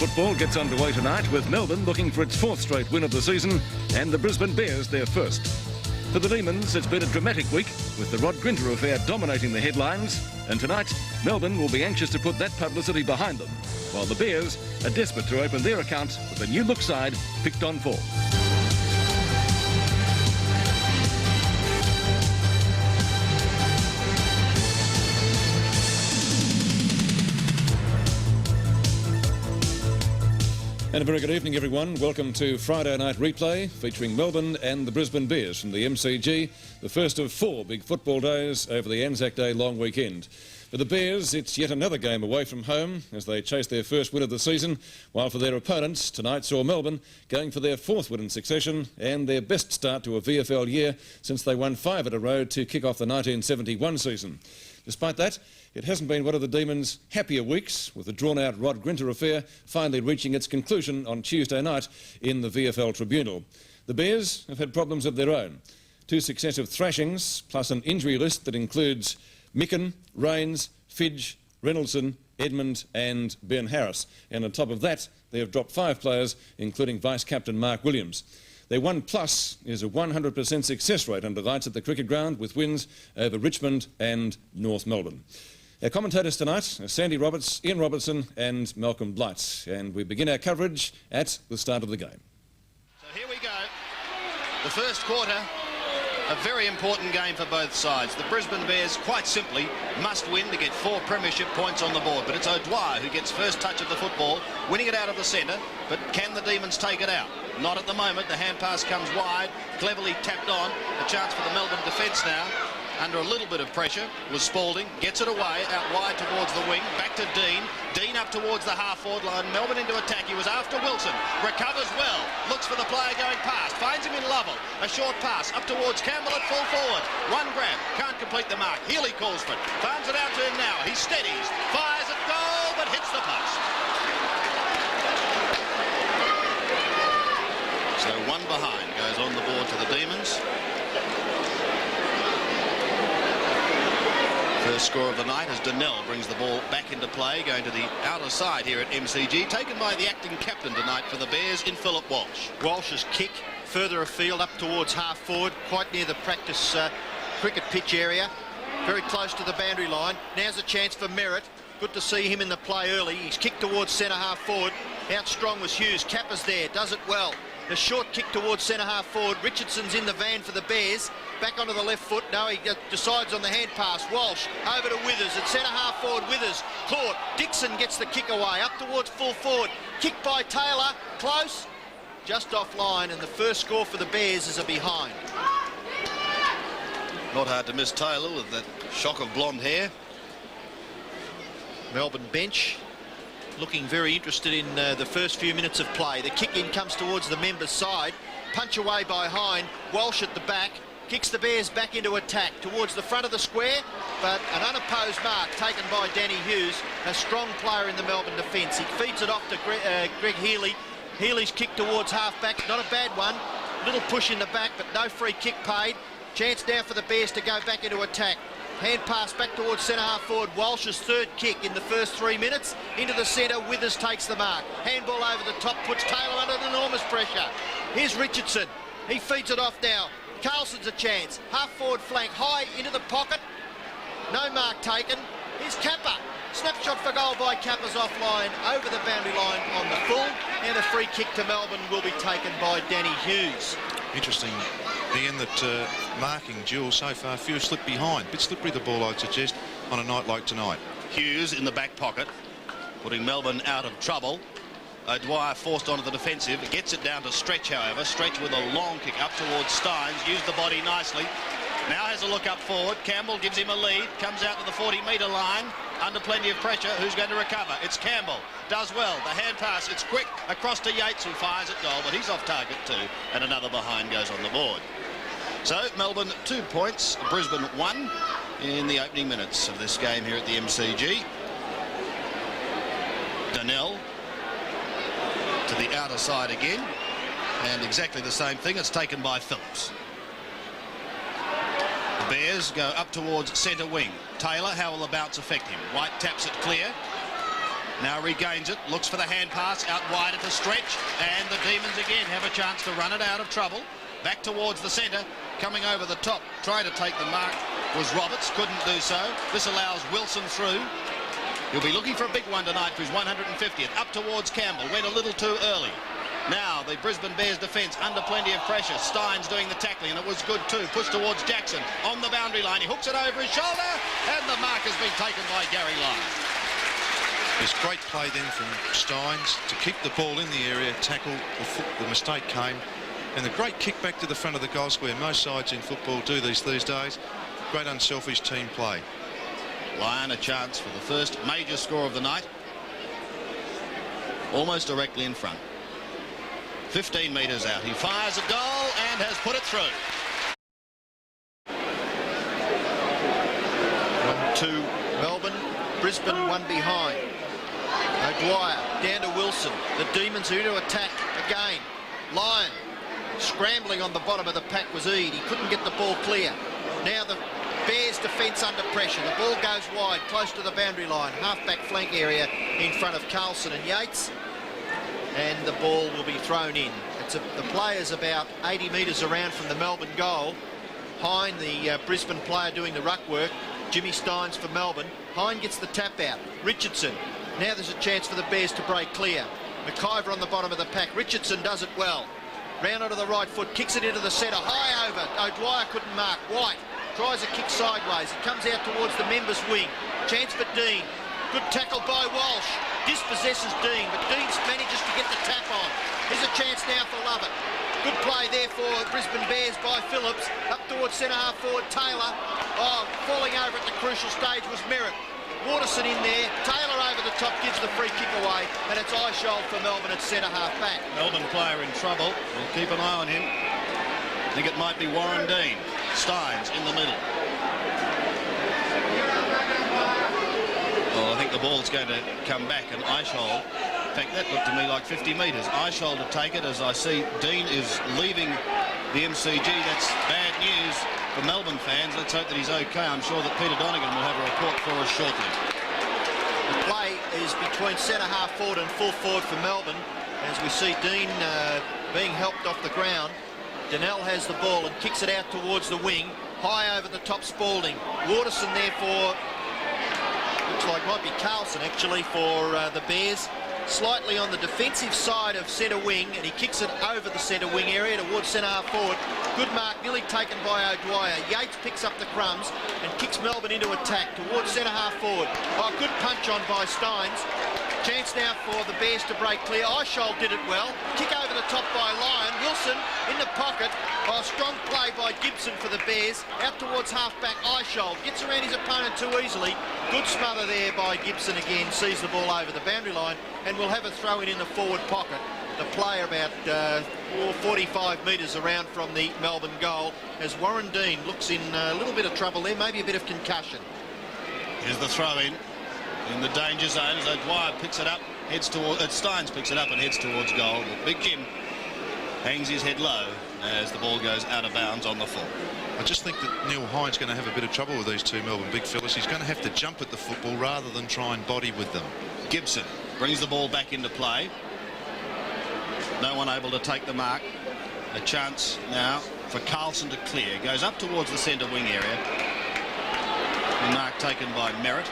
Football gets underway tonight with Melbourne looking for its fourth straight win of the season and the Brisbane Bears their first. For the Demons, it's been a dramatic week with the Rod Grinter affair dominating the headlines, and tonight Melbourne will be anxious to put that publicity behind them, while the Bears are desperate to open their account with a new look side picked on form. And a very good evening, everyone. Welcome to Friday Night Replay, featuring Melbourne and the Brisbane Bears from the MCG, the first of 4 big football days over the Anzac Day long weekend. For the Bears, it's yet another game away from home as they chase their first win of the season, while for their opponents, tonight saw Melbourne going for their 4th win in succession and their best start to a VFL year since they won 5 in a row to kick off the 1971 season. Despite that, it hasn't been one of the Demons' happier weeks, with the drawn-out Rod Grinter affair finally reaching its conclusion on Tuesday night in the VFL tribunal. The Bears have had problems of their own. 2 successive thrashings, plus an injury list that includes Micken, Rains, Fidge, Reynoldson, Edmund and Ben Harris. And on top of that, they have dropped 5 players, including Vice-Captain Mark Williams. Their 1+ is a 100% success rate under lights at the cricket ground, with wins over Richmond and North Melbourne. Our commentators tonight are Sandy Roberts, Ian Robertson and Malcolm Blight. And we begin our coverage at the start of the game. So here we go. The first quarter, a very important game for both sides. The Brisbane Bears, quite simply, must win to get 4 premiership points on the board. But it's O'Dwyer who gets first touch of the football, winning it out of the centre. But can the Demons take it out? Not at the moment. The hand pass comes wide, cleverly tapped on. A chance for the Melbourne defence now. Under a little bit of pressure was Spalding, gets it away, out wide towards the wing, back to Dean. Dean up towards the half-forward line, Melbourne into attack. He was after Wilson, recovers well, looks for the player going past, finds him in Lovell. A short pass up towards Campbell at full forward. One grab, can't complete the mark. Healy calls for it, farms it out to him now. He steadies, fires at goal, but hits the post. So 1 behind goes on the board to the Demons. First score of the night as Donnell brings the ball back into play, going to the outer side here at MCG, taken by the acting captain tonight for the Bears in Philip Walsh. Walsh's kick further afield up towards half forward, quite near the practice cricket pitch area, very close to the boundary line. Now's a chance for Merritt. Good to see him in the play early. He's kicked towards centre half forward. Out strong was Hughes. Kappa's there, does it well. A short kick towards centre half forward. Richardson's in the van for the Bears. Back onto the left foot. No, he decides on the hand pass. Walsh over to Withers at centre half forward. Withers caught. Dixon gets the kick away up towards full forward. Kick by Taylor. Close. Just offline, and the first score for the Bears is a behind. Not hard to miss Taylor with that shock of blonde hair. Melbourne bench looking very interested in the first few minutes of play. The kick in comes towards the members' side. Punch away by Hine. Walsh at the back. Kicks the Bears back into attack towards the front of the square, but an unopposed mark taken by Danny Hughes, a strong player in the Melbourne defence. He feeds it off to Greg Healy. Healy's kick towards half-back, not a bad one. Little push in the back, but no free kick paid. Chance now for the Bears to go back into attack. Hand pass back towards centre half forward. Walsh's 3rd kick in the first 3 minutes. Into the centre, Withers takes the mark. Handball over the top, puts Taylor under enormous pressure. Here's Richardson. He feeds it off now. Carlson's a chance. Half forward flank, high into the pocket. No mark taken. Here's Kappa. Snapshot for goal by Kappa's offline over the boundary line on the full. And a free kick to Melbourne will be taken by Danny Hughes. Interesting, Ian, that marking duel so far, few slipped behind. Bit slippery the ball, I'd suggest, on a night like tonight. Hughes in the back pocket, putting Melbourne out of trouble. O'Dwyer forced onto the defensive. Gets it down to Stretch, however. Stretch with a long kick up towards Steins. Used the body nicely. Now has a look up forward. Campbell gives him a lead. Comes out to the 40-metre line. Under plenty of pressure. Who's going to recover? It's Campbell. Does well. The hand pass. It's quick. Across to Yates, who fires at goal, but he's off target too. And another behind goes on the board. So Melbourne 2 points. Brisbane 1 in the opening minutes of this game here at the MCG. Donnell to the outer side again, and exactly the same thing. It's taken by Phillips. The Bears go up towards centre wing. Taylor, how will the bounce affect him? White taps it clear. Now regains it, looks for the hand pass, out wide at the stretch, and the Demons again have a chance to run it out of trouble. Back towards the centre, coming over the top, trying to take the mark was Roberts, couldn't do so. This allows Wilson through. He'll be looking for a big one tonight for his 150th. Up towards Campbell, went a little too early. Now the Brisbane Bears defence under plenty of pressure. Steins doing the tackling, and it was good too. Pushed towards Jackson on the boundary line. He hooks it over his shoulder, and the mark has been taken by Gary Lyon. There's great play then from Steins to keep the ball in the area, tackle the mistake came, and the great kick back to the front of the goal square. Most sides in football do these days. Great unselfish team play. Lyon a chance for the first major score of the night. Almost directly in front. 15 metres out. He fires a goal and has put it through. 1-2 Melbourne. Brisbane one behind. O'Dwyer down to Wilson. The Demons are into attack again. Lyon scrambling on the bottom of the pack was Eade. He couldn't get the ball clear. Now the Bears defence under pressure. The ball goes wide, close to the boundary line. Half-back flank area in front of Carlson and Yates. And the ball will be thrown in. The player's about 80 metres around from the Melbourne goal. Hine, the Brisbane player doing the ruck work. Jimmy Steins for Melbourne. Hine gets the tap out. Richardson. Now there's a chance for the Bears to break clear. McIver on the bottom of the pack. Richardson does it well. Round onto the right foot, kicks it into the centre. High over. O'Dwyer couldn't mark. White tries a kick sideways. It comes out towards the members' wing. Chance for Dean. Good tackle by Walsh. Dispossesses Dean, but Dean manages to get the tap on. Here's a chance now for Lovett. Good play there for Brisbane Bears by Phillips. Up towards centre-half forward Taylor. Oh, falling over at the crucial stage was Merritt. Waterson in there. Taylor over the top gives the free kick away, and it's Eishold for Melbourne at centre-half back. Melbourne player in trouble. We'll keep an eye on him. I think it might be Warren Dean. Steins in the middle. Well, I think the ball's going to come back, and Eishold, in fact, that looked to me like 50 metres. Eishold to take it, as I see Dean is leaving the MCG. That's bad news for Melbourne fans. Let's hope that he's OK. I'm sure that Peter Donegan will have a report for us shortly. The play is between centre-half forward and full forward for Melbourne, as we see Dean being helped off the ground. Donnell has the ball and kicks it out towards the wing. High over the top, Spalding. Waterson there for, looks like might be Carlson actually, for the Bears. Slightly on the defensive side of centre wing, and he kicks it over the centre wing area towards centre-half forward. Good mark, nearly taken by O'Dwyer. Yates picks up the crumbs and kicks Melbourne into attack towards centre-half forward. Oh, good punch on by Steins. Chance now for the Bears to break clear. Eishold did it well. Kick over the top by Lyon. Wilson in the pocket. Oh, strong play by Gibson for the Bears. Out towards half-back Eishold. Gets around his opponent too easily. Good smother there by Gibson again. Sees the ball over the boundary line and will have a throw-in in the forward pocket. The player about 45 metres around from the Melbourne goal, as Warren Dean looks in a little bit of trouble there, maybe a bit of concussion. Here's the throw-in the danger zone as O'Dwyer picks it up, heads towards, Steins picks it up and heads towards goal. But Big Jim hangs his head low as the ball goes out of bounds on the full. I just think that Neil Hine's going to have a bit of trouble with these two Melbourne big fellas. He's going to have to jump at the football rather than try and body with them. Gibson brings the ball back into play. No one able to take the mark. A chance now for Carlson to clear. Goes up towards the centre wing area. The mark taken by Merritt.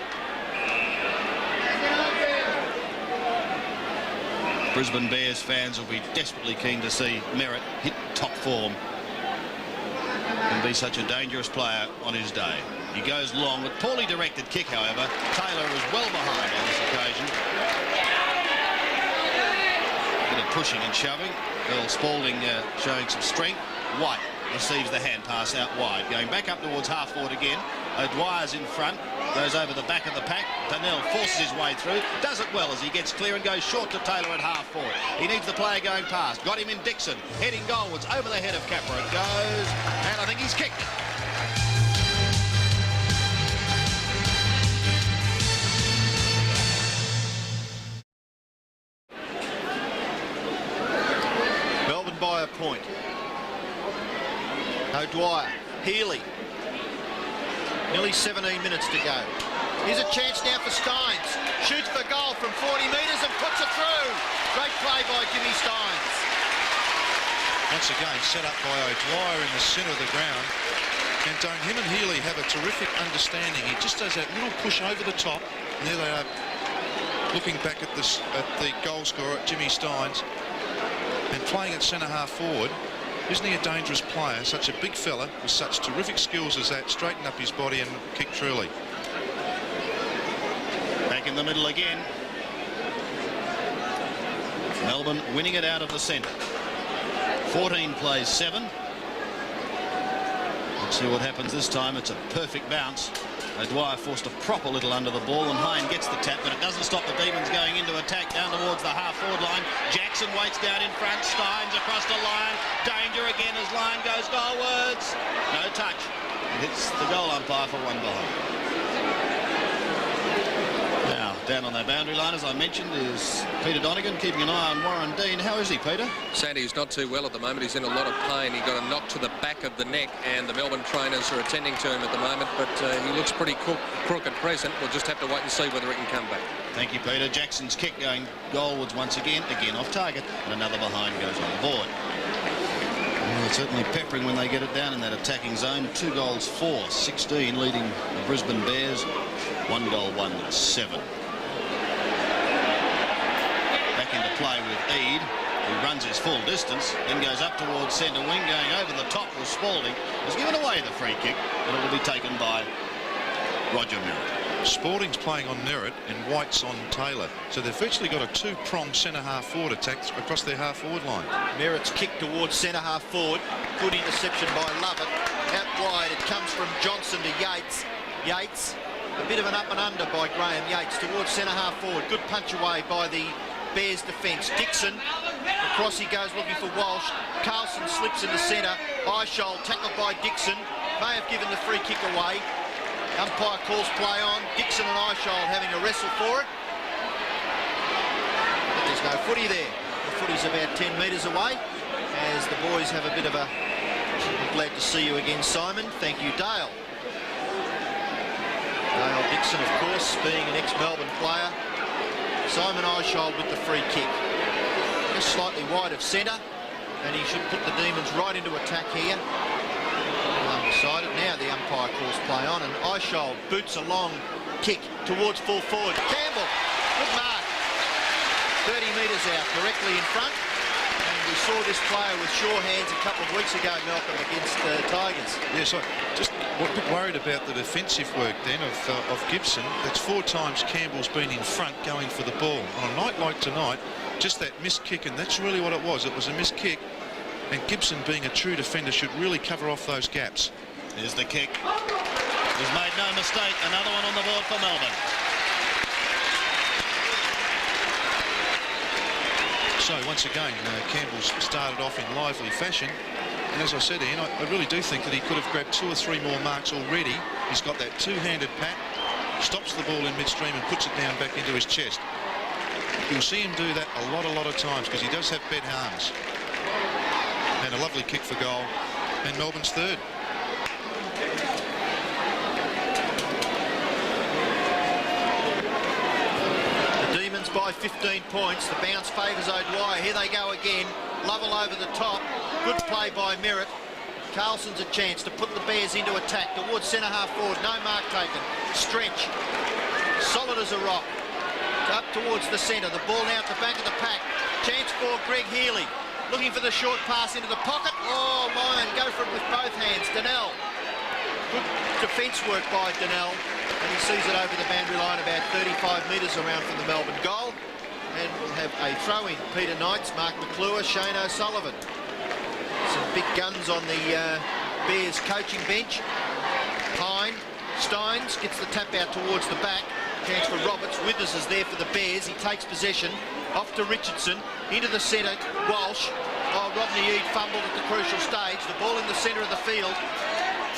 Brisbane Bears fans will be desperately keen to see Merritt hit top form and be such a dangerous player on his day. He goes long with poorly directed kick, however. Taylor is well behind on this occasion. A bit of pushing and shoving. Earl Spalding showing some strength. White receives the hand pass out wide. Going back up towards half forward again. O'Dwyer's in front. Goes over the back of the pack. Donnell forces his way through. Does it well as he gets clear and goes short to Taylor at half forward. He needs the player going past. Got him in Dixon. Heading goalwards over the head of Capra. It goes. And I think he's kicked it. Melbourne by a point. O'Dwyer. Healy. Nearly 17 minutes to go. Here's a chance now for Steins. Shoots for goal from 40 metres and puts it through. Great play by Jimmy Steins. Once again, set up by O'Dwyer in the centre of the ground. And him and Healy have a terrific understanding. He just does that little push over the top. And there they are, looking back at the goal scorer, Jimmy Steins, and playing at centre-half forward. Isn't he a dangerous player? Such a big fella with such terrific skills as that. Straighten up his body and kick truly. Back in the middle again. Melbourne winning it out of the centre. 14 plays 7. Let's see what happens this time. It's a perfect bounce. O'Dwyer forced a proper little under the ball, and Hine gets the tap, but it doesn't stop the Demons going into attack down towards the half-forward line. Jackson waits down in front. Steins across the line. Danger again as line goes goalwards. No touch. Hits the goal umpire for one behind. Now, down on that boundary line, as I mentioned, is Peter Donegan keeping an eye on Warren Dean. How is he, Peter? Sandy is not too well at the moment. He's in a lot of pain. He got a knock to the back of the neck, and the Melbourne trainers are attending to him at the moment, but he looks pretty crook at present. We'll just have to wait and see whether he can come back. Thank you, Peter. Jackson's kick going goalwards once again off target, and another behind goes on the board. Well, it's certainly peppering when they get it down in that attacking zone. 2 goals for 16, leading the Brisbane Bears. 1 goal, 1-7. Back into play with Eade, who runs his full distance, then goes up towards centre wing, going over the top with Spalding. Has given away the free kick, and it will be taken by Roger Merritt. Spalding's playing on Merritt and White's on Taylor. So they've virtually got a 2-pronged centre-half forward attack across their half-forward line. Merritt's kick towards centre-half forward. Good interception by Lovett. Out wide, it comes from Johnson to Yates. Yates, a bit of an up and under by Graham Yates towards centre-half forward. Good punch away by the Bears defence. Dixon, across he goes looking for Walsh. Carlson slips in the centre. Eichel tackled by Dixon. May have given the free kick away. Umpire calls play on. Dixon and Eichel having a wrestle for it. But there's no footy there. The footy's about 10 metres away as the boys have a bit of a... I'm glad to see you again, Simon. Thank you, Dale. Dale Dixon, of course, being an ex-Melbourne player. Simon Eichel with the free kick. Just slightly wide of centre, and he should put the Demons right into attack here. Undecided. Now the umpire calls play on, and Eichel boots a long kick towards full forward. Campbell, good mark. 30 metres out, directly in front. And we saw this player with sure hands a couple of weeks ago, Malcolm, against the Tigers. Yes, I just a bit worried about the defensive work then of Gibson. That's 4 times Campbell's been in front going for the ball. On a night like tonight, just that missed kick, and that's really what it was. It was a missed kick, and Gibson, being a true defender, should really cover off those gaps. Here's the kick. He's made no mistake. Another one on the board for Melbourne. So once again, Campbell's started off in lively fashion, and as I said, Ian, I really do think that he could have grabbed 2 or 3 more marks already. He's got that 2-handed pat, stops the ball in midstream and puts it down back into his chest. You'll see him do that a lot of times because he does have bed arms. And a lovely kick for goal, and Melbourne's third. By 15 points. The bounce favours O'Dwyer. Here they go again. Lovell over the top. Good play by Merritt. Carlson's a chance to put the Bears into attack towards centre-half forward. No mark taken. Stretch. Solid as a rock. Up towards the centre. The ball now at the back of the pack. Chance for Greg Healy. Looking for the short pass into the pocket. Oh, Lyon, go for it with both hands. Donnell. Good defence work by Donnell. And he sees it over the boundary line about 35 metres around from the Melbourne goal. And we'll have a throw-in. Peter Knights, Mark McClure, Shane O'Sullivan. Some big guns on the Bears coaching bench. Hine, Steins gets the tap out towards the back. Chance for Roberts. Withers is there for the Bears. He takes possession. Off to Richardson. Into the centre. Walsh. Oh, Rodney Eade fumbled at the crucial stage. The ball in the centre of the field.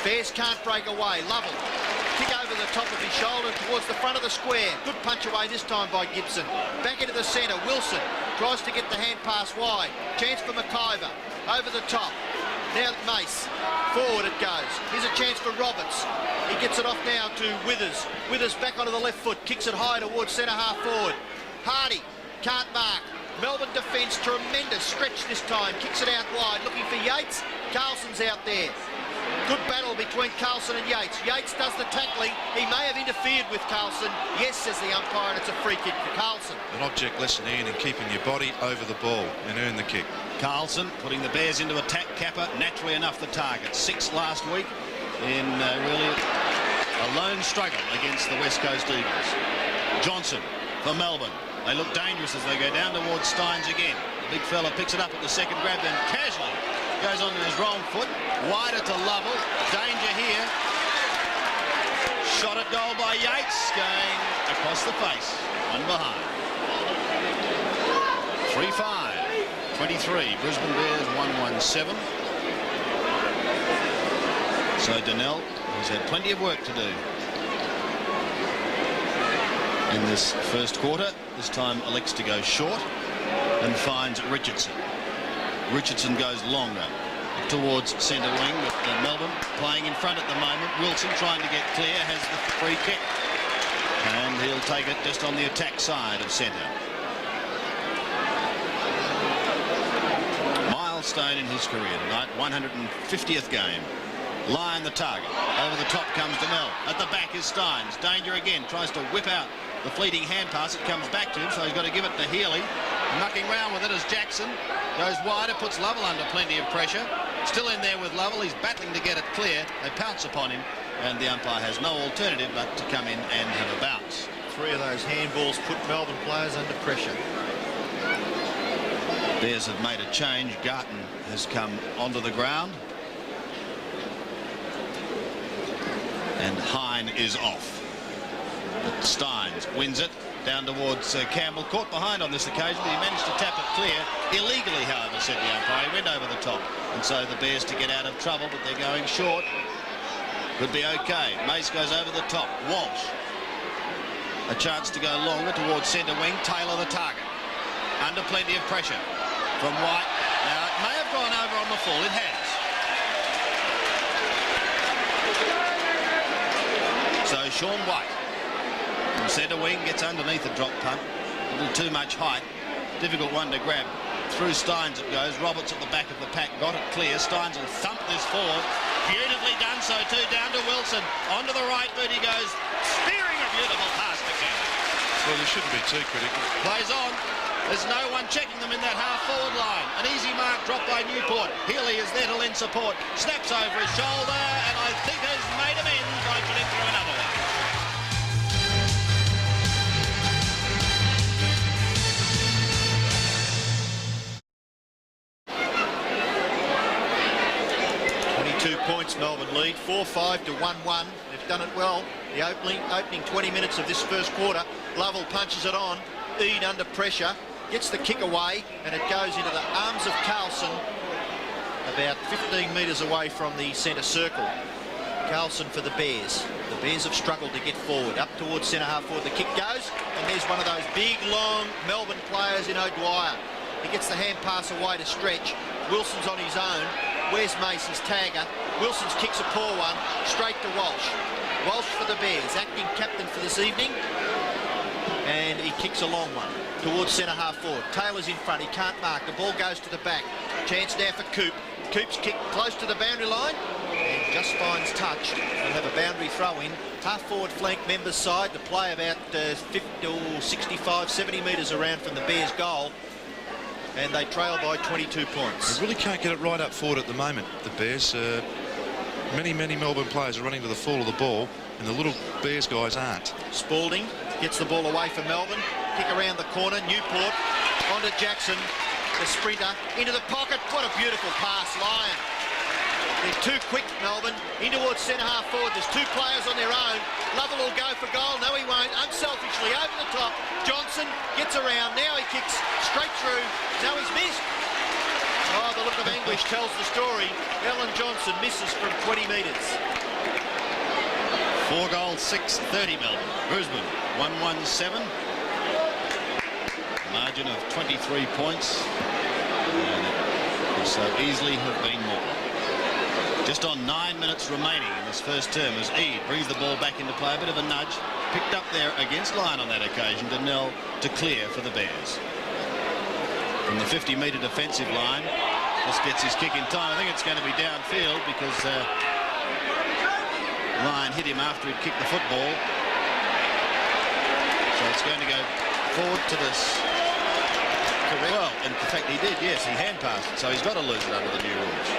Bears can't break away. Lovell. Kick over the top of his shoulder towards the front of the square. Good punch away this time by Gibson. Back into the centre. Wilson tries to get the hand pass wide. Chance for McIver. Over the top. Now Mace. Forward it goes. Here's a chance for Roberts. He gets it off now to Withers. Withers back onto the left foot. Kicks it high towards centre half forward. Hardy can't mark. Melbourne defence, tremendous stretch this time. Kicks it out wide. Looking for Yates. Carlson's out there. Good battle between Carlson and Yates. Yates does the tackling. He may have interfered with Carlson. Yes, says the umpire, and it's a free kick for Carlson. An object lesson, Ian, in keeping your body over the ball and earn the kick. Carlson putting the Bears into attack. Capper, naturally enough, the target. 6 last week in really a lone struggle against the West Coast Eagles. Johnson for Melbourne. They look dangerous as they go down towards Steins again. The big fella picks it up at the second grab, then casually goes onto his wrong foot. Wider to Lovell. Danger here. Shot at goal by Yates, going across the face. One behind. 3-5. 23. Brisbane Bears 1-1-7. So Donnell has had plenty of work to do in this first quarter. This time elects to go short and finds Richardson. Richardson goes longer towards centre wing, with Melbourne playing in front at the moment. Wilson trying to get clear, has the free kick, and he'll take it just on the attack side of centre. Milestone in his career tonight, 150th game. Lyon the target. Over the top comes Donnell. At the back is Steins. Danger again. Tries to whip out the fleeting hand pass. It comes back to him, so he's got to give it to Healy. Mucking round with it as Jackson goes wider, puts Lovell under plenty of pressure. Still in there with Lovell. He's battling to get it clear. They pounce upon him, and the umpire has no alternative but to come in and have a bounce. 3 of those handballs put Melbourne players under pressure. Bears have made a change. Garton has come onto the ground. And Hine is off. But Steins wins it down towards Campbell. Caught behind on this occasion, but he managed to tap it clear. Illegally, however, said the umpire. He went over the top. And so the Bears to get out of trouble, but they're going short. Could be okay. Mace goes over the top. Walsh. A chance to go longer towards centre wing. Taylor the target. Under plenty of pressure from White. Now, it may have gone over on the full. It has. So Sean White from centre wing gets underneath the drop punt. A little too much height. Difficult one to grab. Through Steins it goes. Roberts at the back of the pack got it clear. Steins will thump this forward. Beautifully done so too. Down to Wilson. Onto the right boot he goes. Spearing a beautiful pass to Campbell. Well, they shouldn't be too critical. Plays on. There's no one checking them in that half-forward line. An easy mark dropped by Newport. Healy is there to lend support. Snaps over his shoulder, and I think has made amends by putting through another one. Points Melbourne lead, 4-5 to 1-1. They've done it well. The opening 20 minutes of this first quarter. Lovell punches it on. Eade under pressure, gets the kick away, and it goes into the arms of Carlson about 15 metres away from the centre circle. Carlson for the Bears. The Bears have struggled to get forward. Up towards centre half forward. The kick goes, and there's one of those big, long Melbourne players in O'Dwyer. He gets the hand pass away to Stretch. Wilson's on his own. Where's Mace, his tagger? Wilson's kicks a poor one, straight to Walsh. Walsh for the Bears, acting captain for this evening. And he kicks a long one towards centre half forward. Taylor's in front, he can't mark. The ball goes to the back. Chance now for Coop. Coop's kick close to the boundary line and just finds touch. They'll have a boundary throw in. Half forward flank members side. The play about 50 or 65, 70 metres around from the Bears goal. And they trail by 22 points. They really can't get it right up forward at the moment, the Bears. Many Melbourne players are running to the fall of the ball, and the little Bears guys aren't. Spalding gets the ball away from Melbourne. Kick around the corner. Newport onto Jackson, the sprinter, into the pocket. What a beautiful pass, Lyon. They're too quick, Melbourne. In towards centre half forward. There's 2 players on their own. Lovell will go for goal. No, he won't. Unselfishly over the top. Johnson gets around. Now he kicks straight through. Now he's missed. Oh, the look of anguish tells the story. Alan Johnson misses from 20 metres. 4 goals, 6-30 Melbourne. Brisbane 1-1-7. Margin of 23 points. And it could so easily have been more. Just on 9 minutes remaining in this first term as Eade brings the ball back into play. A bit of a nudge. Picked up there against Lyon on that occasion. Donnell to clear for the Bears. From the 50-metre defensive line. This gets his kick in time. I think it's going to be downfield because Lyon hit him after he'd kicked the football. So it's going to go forward to this. Correct. Well, in fact, he did, yes. He hand passed it, so he's got to lose it under the new rules.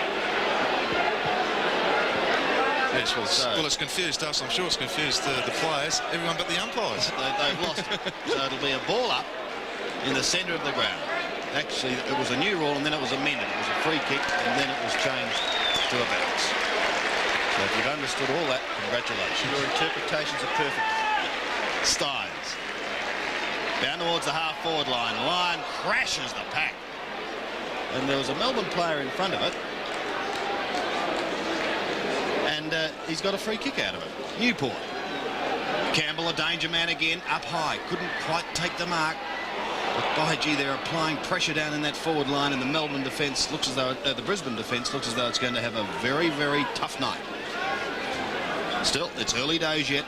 Yes, well, it's confused us. I'm sure it's confused the players, everyone but the umpires. They've lost it. So it'll be a ball up in the centre of the ground. Actually, it was a new rule and then it was amended. It was a free kick and then it was changed to a bounce. So if you've understood all that, congratulations. Your interpretations are perfect. Stynes. Down towards the half-forward line. Lyon crashes the pack. And there was a Melbourne player in front of it. And he's got a free kick out of it. Newport. Campbell, a danger man again, up high. Couldn't quite take the mark. But by gee, they're applying pressure down in that forward line, and the Melbourne defence looks as though the Brisbane defence looks as though it's going to have a very, very tough night. Still, it's early days yet.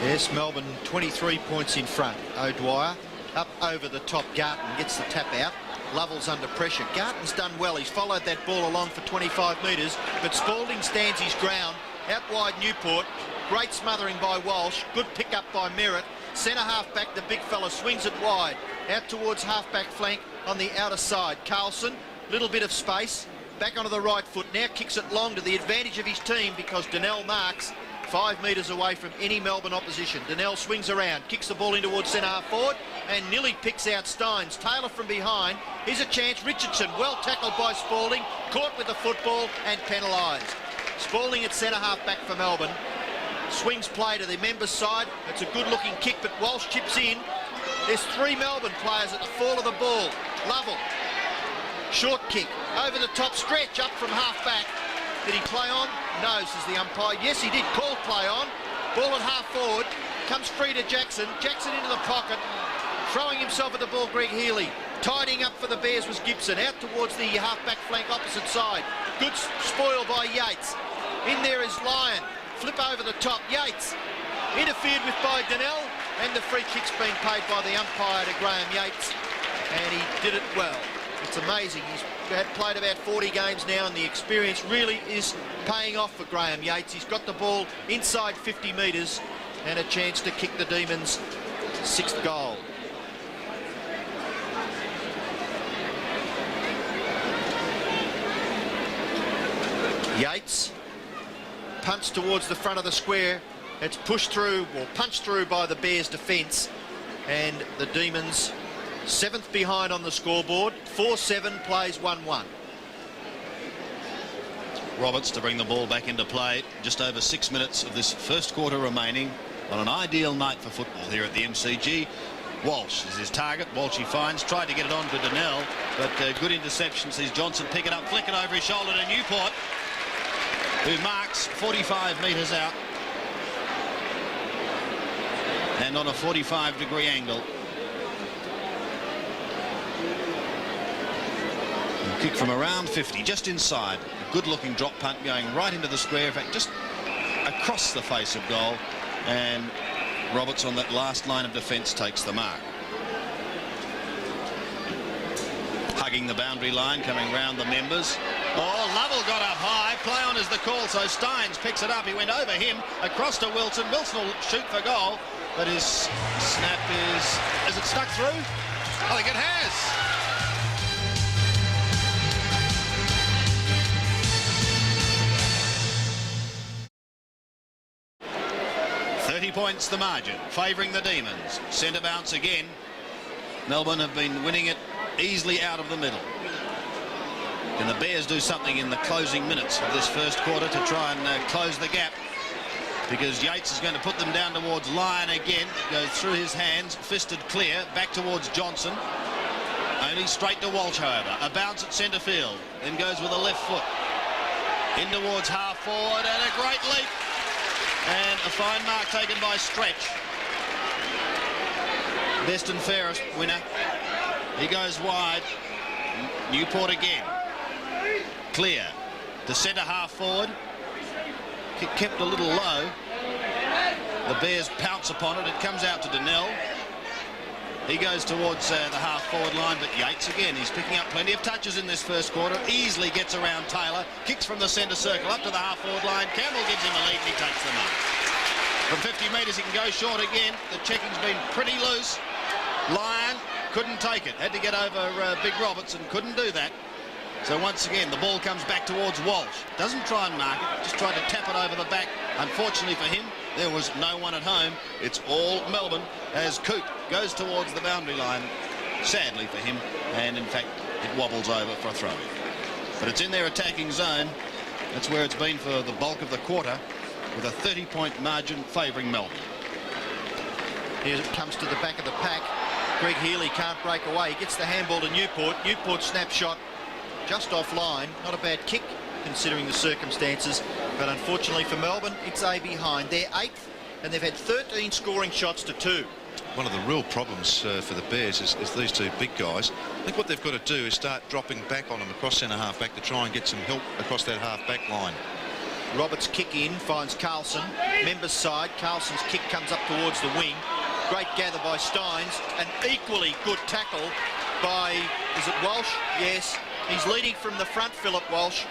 Yes, Melbourne 23 points in front. O'Dwyer up over the top. Garton gets the tap out. Lovell's under pressure. Garton's done well. He's followed that ball along for 25 metres, but Spalding stands his ground. Out wide Newport. Great smothering by Walsh. Good pick up by Merritt. Centre half back, the big fella swings it wide. Out towards half back flank on the outer side. Carlson, little bit of space. Back onto the right foot. Now kicks it long to the advantage of his team because Donnell marks 5 metres away from any Melbourne opposition. Donnell swings around, kicks the ball in towards centre half forward and nearly picks out Stynes. Taylor from behind. Here's a chance. Richardson, well tackled by Spalding. Caught with the football and penalised. Spalding at centre half back for Melbourne. Swings play to the members' side. It's a good-looking kick, but Walsh chips in. There's 3 Melbourne players at the fall of the ball. Lovell. Short kick. Over the top stretch, up from half-back. Did he play on? No, says the umpire. Yes, he did. Call play on. Ball at half-forward. Comes free to Jackson. Jackson into the pocket. Throwing himself at the ball, Greg Healy. Tidying up for the Bears was Gibson. Out towards the half-back flank opposite side. Good spoil by Yates. In there is Lyon. Flip over the top. Yates interfered with by Donnell, and the free kick's been paid by the umpire to Graham Yates, and he did it well. It's amazing. He's played about 40 games now, and the experience really is paying off for Graham Yates. He's got the ball inside 50 metres and a chance to kick the Demons' 6th goal. Yates punts towards the front of the square. It's pushed through, or punched through by the Bears' defence, and the Demons 7th behind on the scoreboard. 4-7 plays 1-1. Roberts to bring the ball back into play. Just over 6 minutes of this first quarter remaining on an ideal night for football here at the MCG. Walsh is his target. Walsh he finds, tried to get it on to Donnell, but good interception. Sees Johnson pick it up, flick it over his shoulder to Newport, who marks 45 metres out and on a 45-degree angle. Kick from around 50, just inside. A good-looking drop punt going right into the square, in fact, just across the face of goal, and Roberts on that last line of defence takes the mark. Hugging the boundary line, coming round the members. Oh, Lovell got up high. Play on is the call, so Stynes picks it up. He went over him, across to Wilson. Wilson will shoot for goal, but his snap is it stuck through? I think it has. 30 points the margin, favouring the Demons. Centre bounce again. Melbourne have been winning it easily out of the middle. Can the Bears do something in the closing minutes of this first quarter to try and close the gap? Because Yates is going to put them down towards Lyon again. It goes through his hands, fisted clear, back towards Johnson. Only straight to Walsh, however. A bounce at centre field, then goes with a left foot. In towards half forward, and a great leap. And a fine mark taken by Stretch. Best and fairest winner. He goes wide. Newport again. clear to centre half forward. Kick kept a little low. The Bears pounce upon it. It comes out to Donnell. He goes towards the half-forward line, but Yates again, he's picking up plenty of touches in this first quarter. Easily gets around Taylor, kicks from the centre circle up to the half-forward line. Campbell gives him a lead and he takes the mark. From 50 metres he can go short again. The checking's been pretty loose. Lyon couldn't take it. Had to get over Big Robertson, couldn't do that. So once again, the ball comes back towards Walsh. Doesn't try and mark it, just tried to tap it over the back. Unfortunately for him, there was no one at home. It's all Melbourne as Coop goes towards the boundary line. Sadly for him, and in fact, it wobbles over for a throw. But it's in their attacking zone. That's where it's been for the bulk of the quarter, with a 30-point margin favouring Melbourne. Here it comes to the back of the pack. Greg Healy can't break away. He gets the handball to Newport. Newport snapshot just offline. Not a bad kick considering the circumstances, but unfortunately for Melbourne, it's a behind. They're 8th, and they've had 13 scoring shots to 2. One of the real problems for the Bears is these two big guys. I think what they've got to do is start dropping back on them across centre half back to try and get some help across that half back line. Roberts kick in, finds Carlson. Members side, Carlson's kick comes up towards the wing. Great gather by Steins. An equally good tackle by, is it Walsh? Yes. He's leading from the front, Philip Walsh.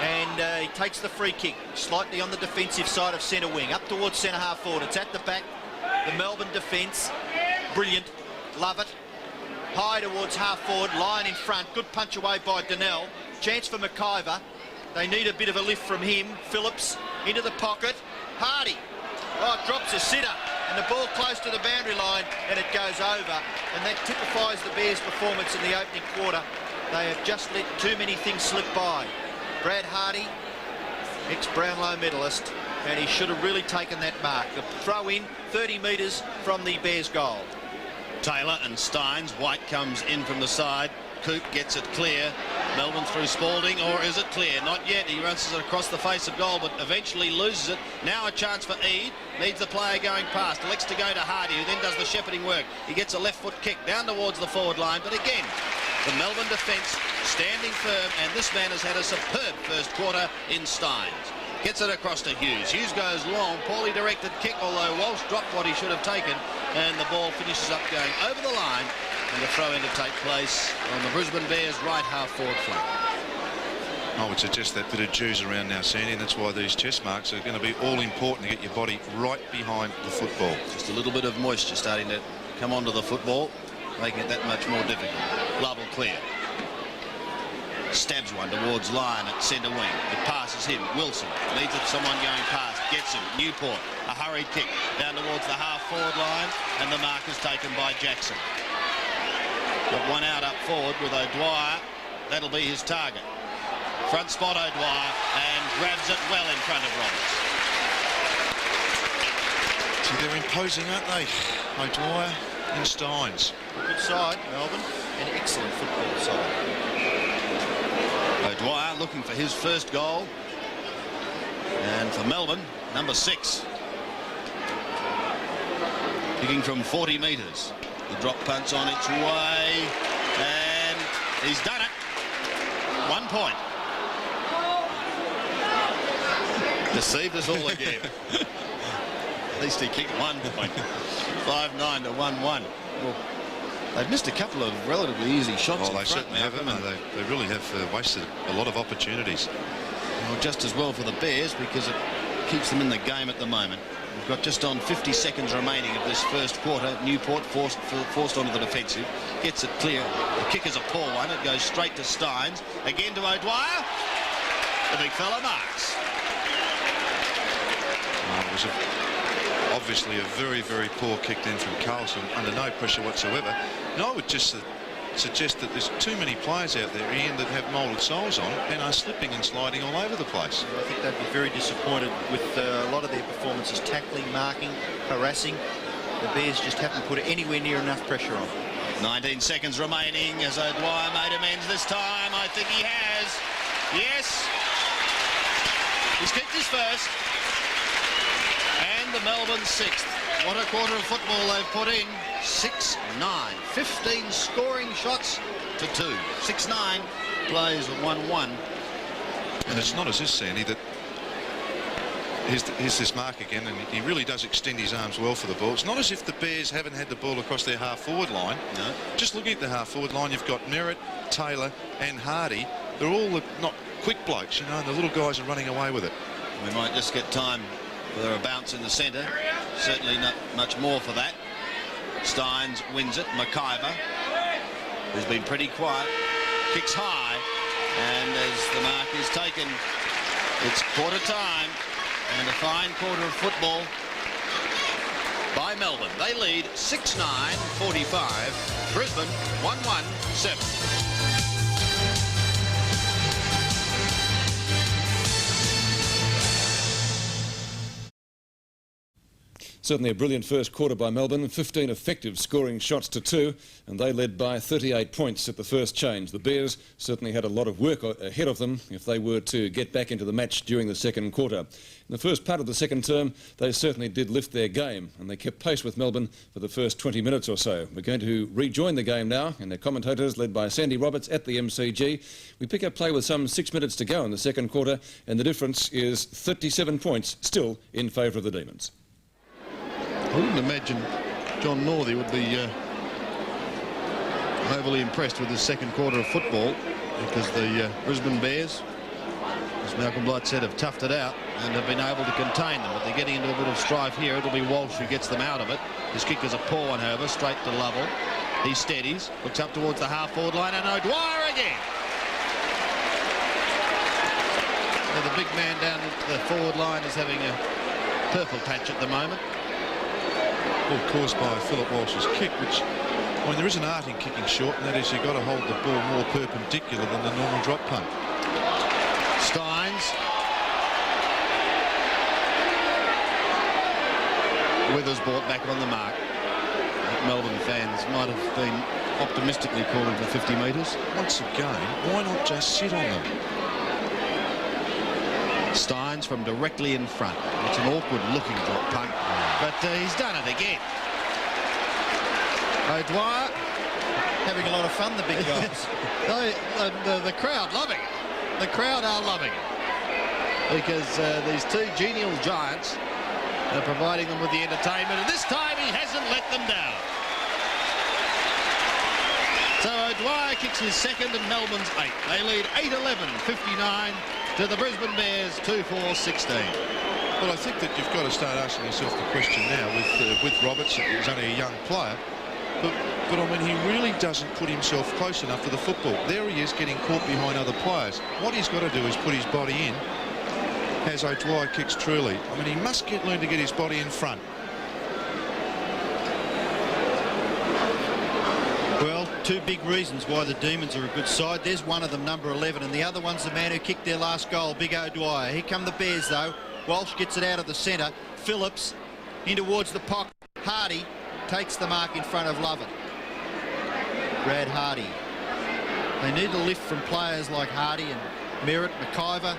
And he takes the free kick, slightly on the defensive side of centre wing, up towards centre half forward. It's at the back. The Melbourne defence, brilliant, love it. High towards half forward, Lyon in front. Good punch away by Donnell. Chance for McIver. They need a bit of a lift from him. Phillips into the pocket. Hardy. Oh, drops a sitter. And the ball close to the boundary line, and it goes over. And that typifies the Bears' performance in the opening quarter. They have just let too many things slip by. Brad Hardy, ex-Brownlow medalist, and he should have really taken that mark. The throw in 30 metres from the Bears' goal. Taylor and Steins. White comes in from the side. Coop gets it clear. Melbourne through Spalding, or is it clear? Not yet. He runs it across the face of goal, but eventually loses it. Now a chance for Eade. Needs the player going past. Elects to go to Hardy, who then does the shepherding work. He gets a left foot kick down towards the forward line, but again, the Melbourne defence standing firm, and this man has had a superb first quarter in Steins. Gets it across to Hughes. Hughes goes long, poorly directed kick, although Walsh dropped what he should have taken, and the ball finishes up going over the line, and the throw-in to take place on the Brisbane Bears' right half-forward flank. I would suggest that bit of juice around now, Sandy, and that's why these chest marks are going to be all important to get your body right behind the football. Just a little bit of moisture starting to come onto the football, making it that much more difficult. Lovell clear. Stabs one towards Lyon at centre wing. It passes him. Wilson needs it, someone going past. Gets him. Newport. A hurried kick down towards the half-forward line, and the mark is taken by Jackson. Got one out up forward with O'Dwyer. That'll be his target. Front spot O'Dwyer, and grabs it well in front of Roberts. See, they're imposing, aren't they? O'Dwyer and Steins. Good side, Melbourne. An excellent football side. O'Dwyer looking for his first goal. And for Melbourne, number 6. Kicking from 40 metres. The drop punt's on its way. And he's done it. 1 point. Deceived us all again. At least he kicked 1 point. 5-9 to 1-1. Well, they've missed a couple of relatively easy shots. Well, they certainly have, haven't they? They really have wasted a lot of opportunities. Well, just as well for the Bears, because it keeps them in the game at the moment. We've got just on 50 seconds remaining of this first quarter. Newport forced onto the defensive. Gets it clear. The kick is a poor one. It goes straight to Steins. Again to O'Dwyer. The big fella marks. It was obviously a very, very poor kick then from Carlson under no pressure whatsoever. And I would just suggest that there's too many players out there, Ian, that have moulded soles on and are slipping and sliding all over the place. I think they'd be very disappointed with a lot of their performances, tackling, marking, harassing. The Bears just haven't put anywhere near enough pressure on. 19 seconds remaining as O'Dwyer made amends this time. I think he has. Yes. He's kicked his first. And the Melbourne 6th. What a quarter of football they've put in. 6-9. 15 scoring shots to 2. 6-9. plays 1-1. And it's not as if, Sandy, that here's this mark again, and he really does extend his arms well for the ball. It's not as if the Bears haven't had the ball across their half-forward line. No. Just looking at the half-forward line, you've got Merritt, Taylor and Hardy. They're all not quick blokes, you know, and the little guys are running away with it. We might just get time for a bounce in the centre. Certainly not much more for that. Steins wins it. McIver, who's been pretty quiet, kicks high, and as the mark is taken, it's quarter time and a fine quarter of football by Melbourne. They lead 6-9-45. Brisbane 1-1-7. Certainly a brilliant first quarter by Melbourne, 15 effective scoring shots to 2, and they led by 38 points at the first change. The Bears certainly had a lot of work ahead of them if they were to get back into the match during the second quarter. In the first part of the second term, they certainly did lift their game, and they kept pace with Melbourne for the first 20 minutes or so. We're going to rejoin the game now, and their commentators, led by Sandy Roberts at the MCG. We pick up play with some 6 minutes to go in the second quarter, and the difference is 37 points still in favour of the Demons. I wouldn't imagine John Northey would be overly impressed with his second quarter of football, because the Brisbane Bears, as Malcolm Blight said, have toughed it out and have been able to contain them. But they're getting into a bit of strife here. It'll be Walsh who gets them out of it. His kick is a poor one, however, straight to Lovell. He steadies, looks up towards the half-forward line, and O'Dwyer again. Now the big man down the forward line is having a purple patch at the moment. All caused by Philip Walsh's kick, which, I mean, there is an art in kicking short, and that is you've got to hold the ball more perpendicular than the normal drop punt. Steins. Withers brought back on the mark. Melbourne fans might have been optimistically calling for 50 metres. Once again, why not just sit on them? Steins from directly in front. It's an awkward looking drop punt, but he's done it again. O'Dwyer Having a lot of fun, the big guys. the crowd loving it. The crowd are loving it, because these two genial giants are providing them with the entertainment, and this time he hasn't let them down. So O'Dwyer kicks his second and Melbourne's 8. They lead 8-11, 59 to the Brisbane Bears, 2-4-16. Well, I think that you've got to start asking yourself the question now with Roberts. He's only a young player, but I mean, he really doesn't put himself close enough to the football. There he is, getting caught behind other players. What he's got to do is put his body in, as O'Dwyer kicks truly. I mean, he must learn to get his body in front. Well, two big reasons why the Demons are a good side. There's one of them, number 11, and the other one's the man who kicked their last goal, Big O'Dwyer. Here come the Bears, though. Walsh gets it out of the centre. Phillips in towards the pocket. Hardy takes the mark in front of Lovett. Brad Hardy. They need a lift from players like Hardy and Merritt, McIver.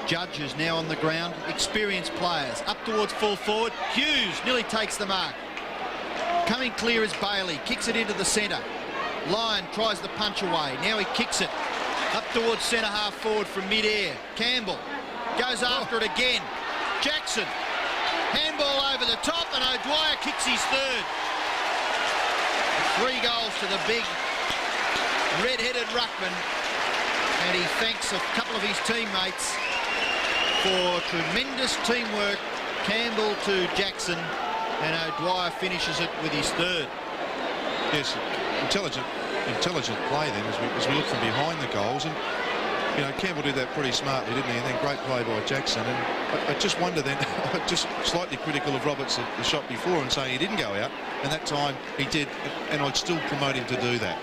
Judge is now on the ground. Experienced players. Up towards full forward. Hughes nearly takes the mark. Coming clear is Bailey. Kicks it into the centre. Lyon tries the punch away. Now he kicks it up towards centre half forward from mid-air. Campbell goes after it again. Jackson. Handball over the top, and O'Dwyer kicks his third. 3 goals to the big red-headed ruckman, and he thanks a couple of his teammates for tremendous teamwork. Campbell to Jackson, and O'Dwyer finishes it with his third. Yes, intelligent play then as we look from behind the goals, and you know, Campbell did that pretty smartly, didn't he? And then great play by Jackson. And I just wonder then, just slightly critical of Roberts the shot before and saying he didn't go out, and that time he did, and I'd still promote him to do that.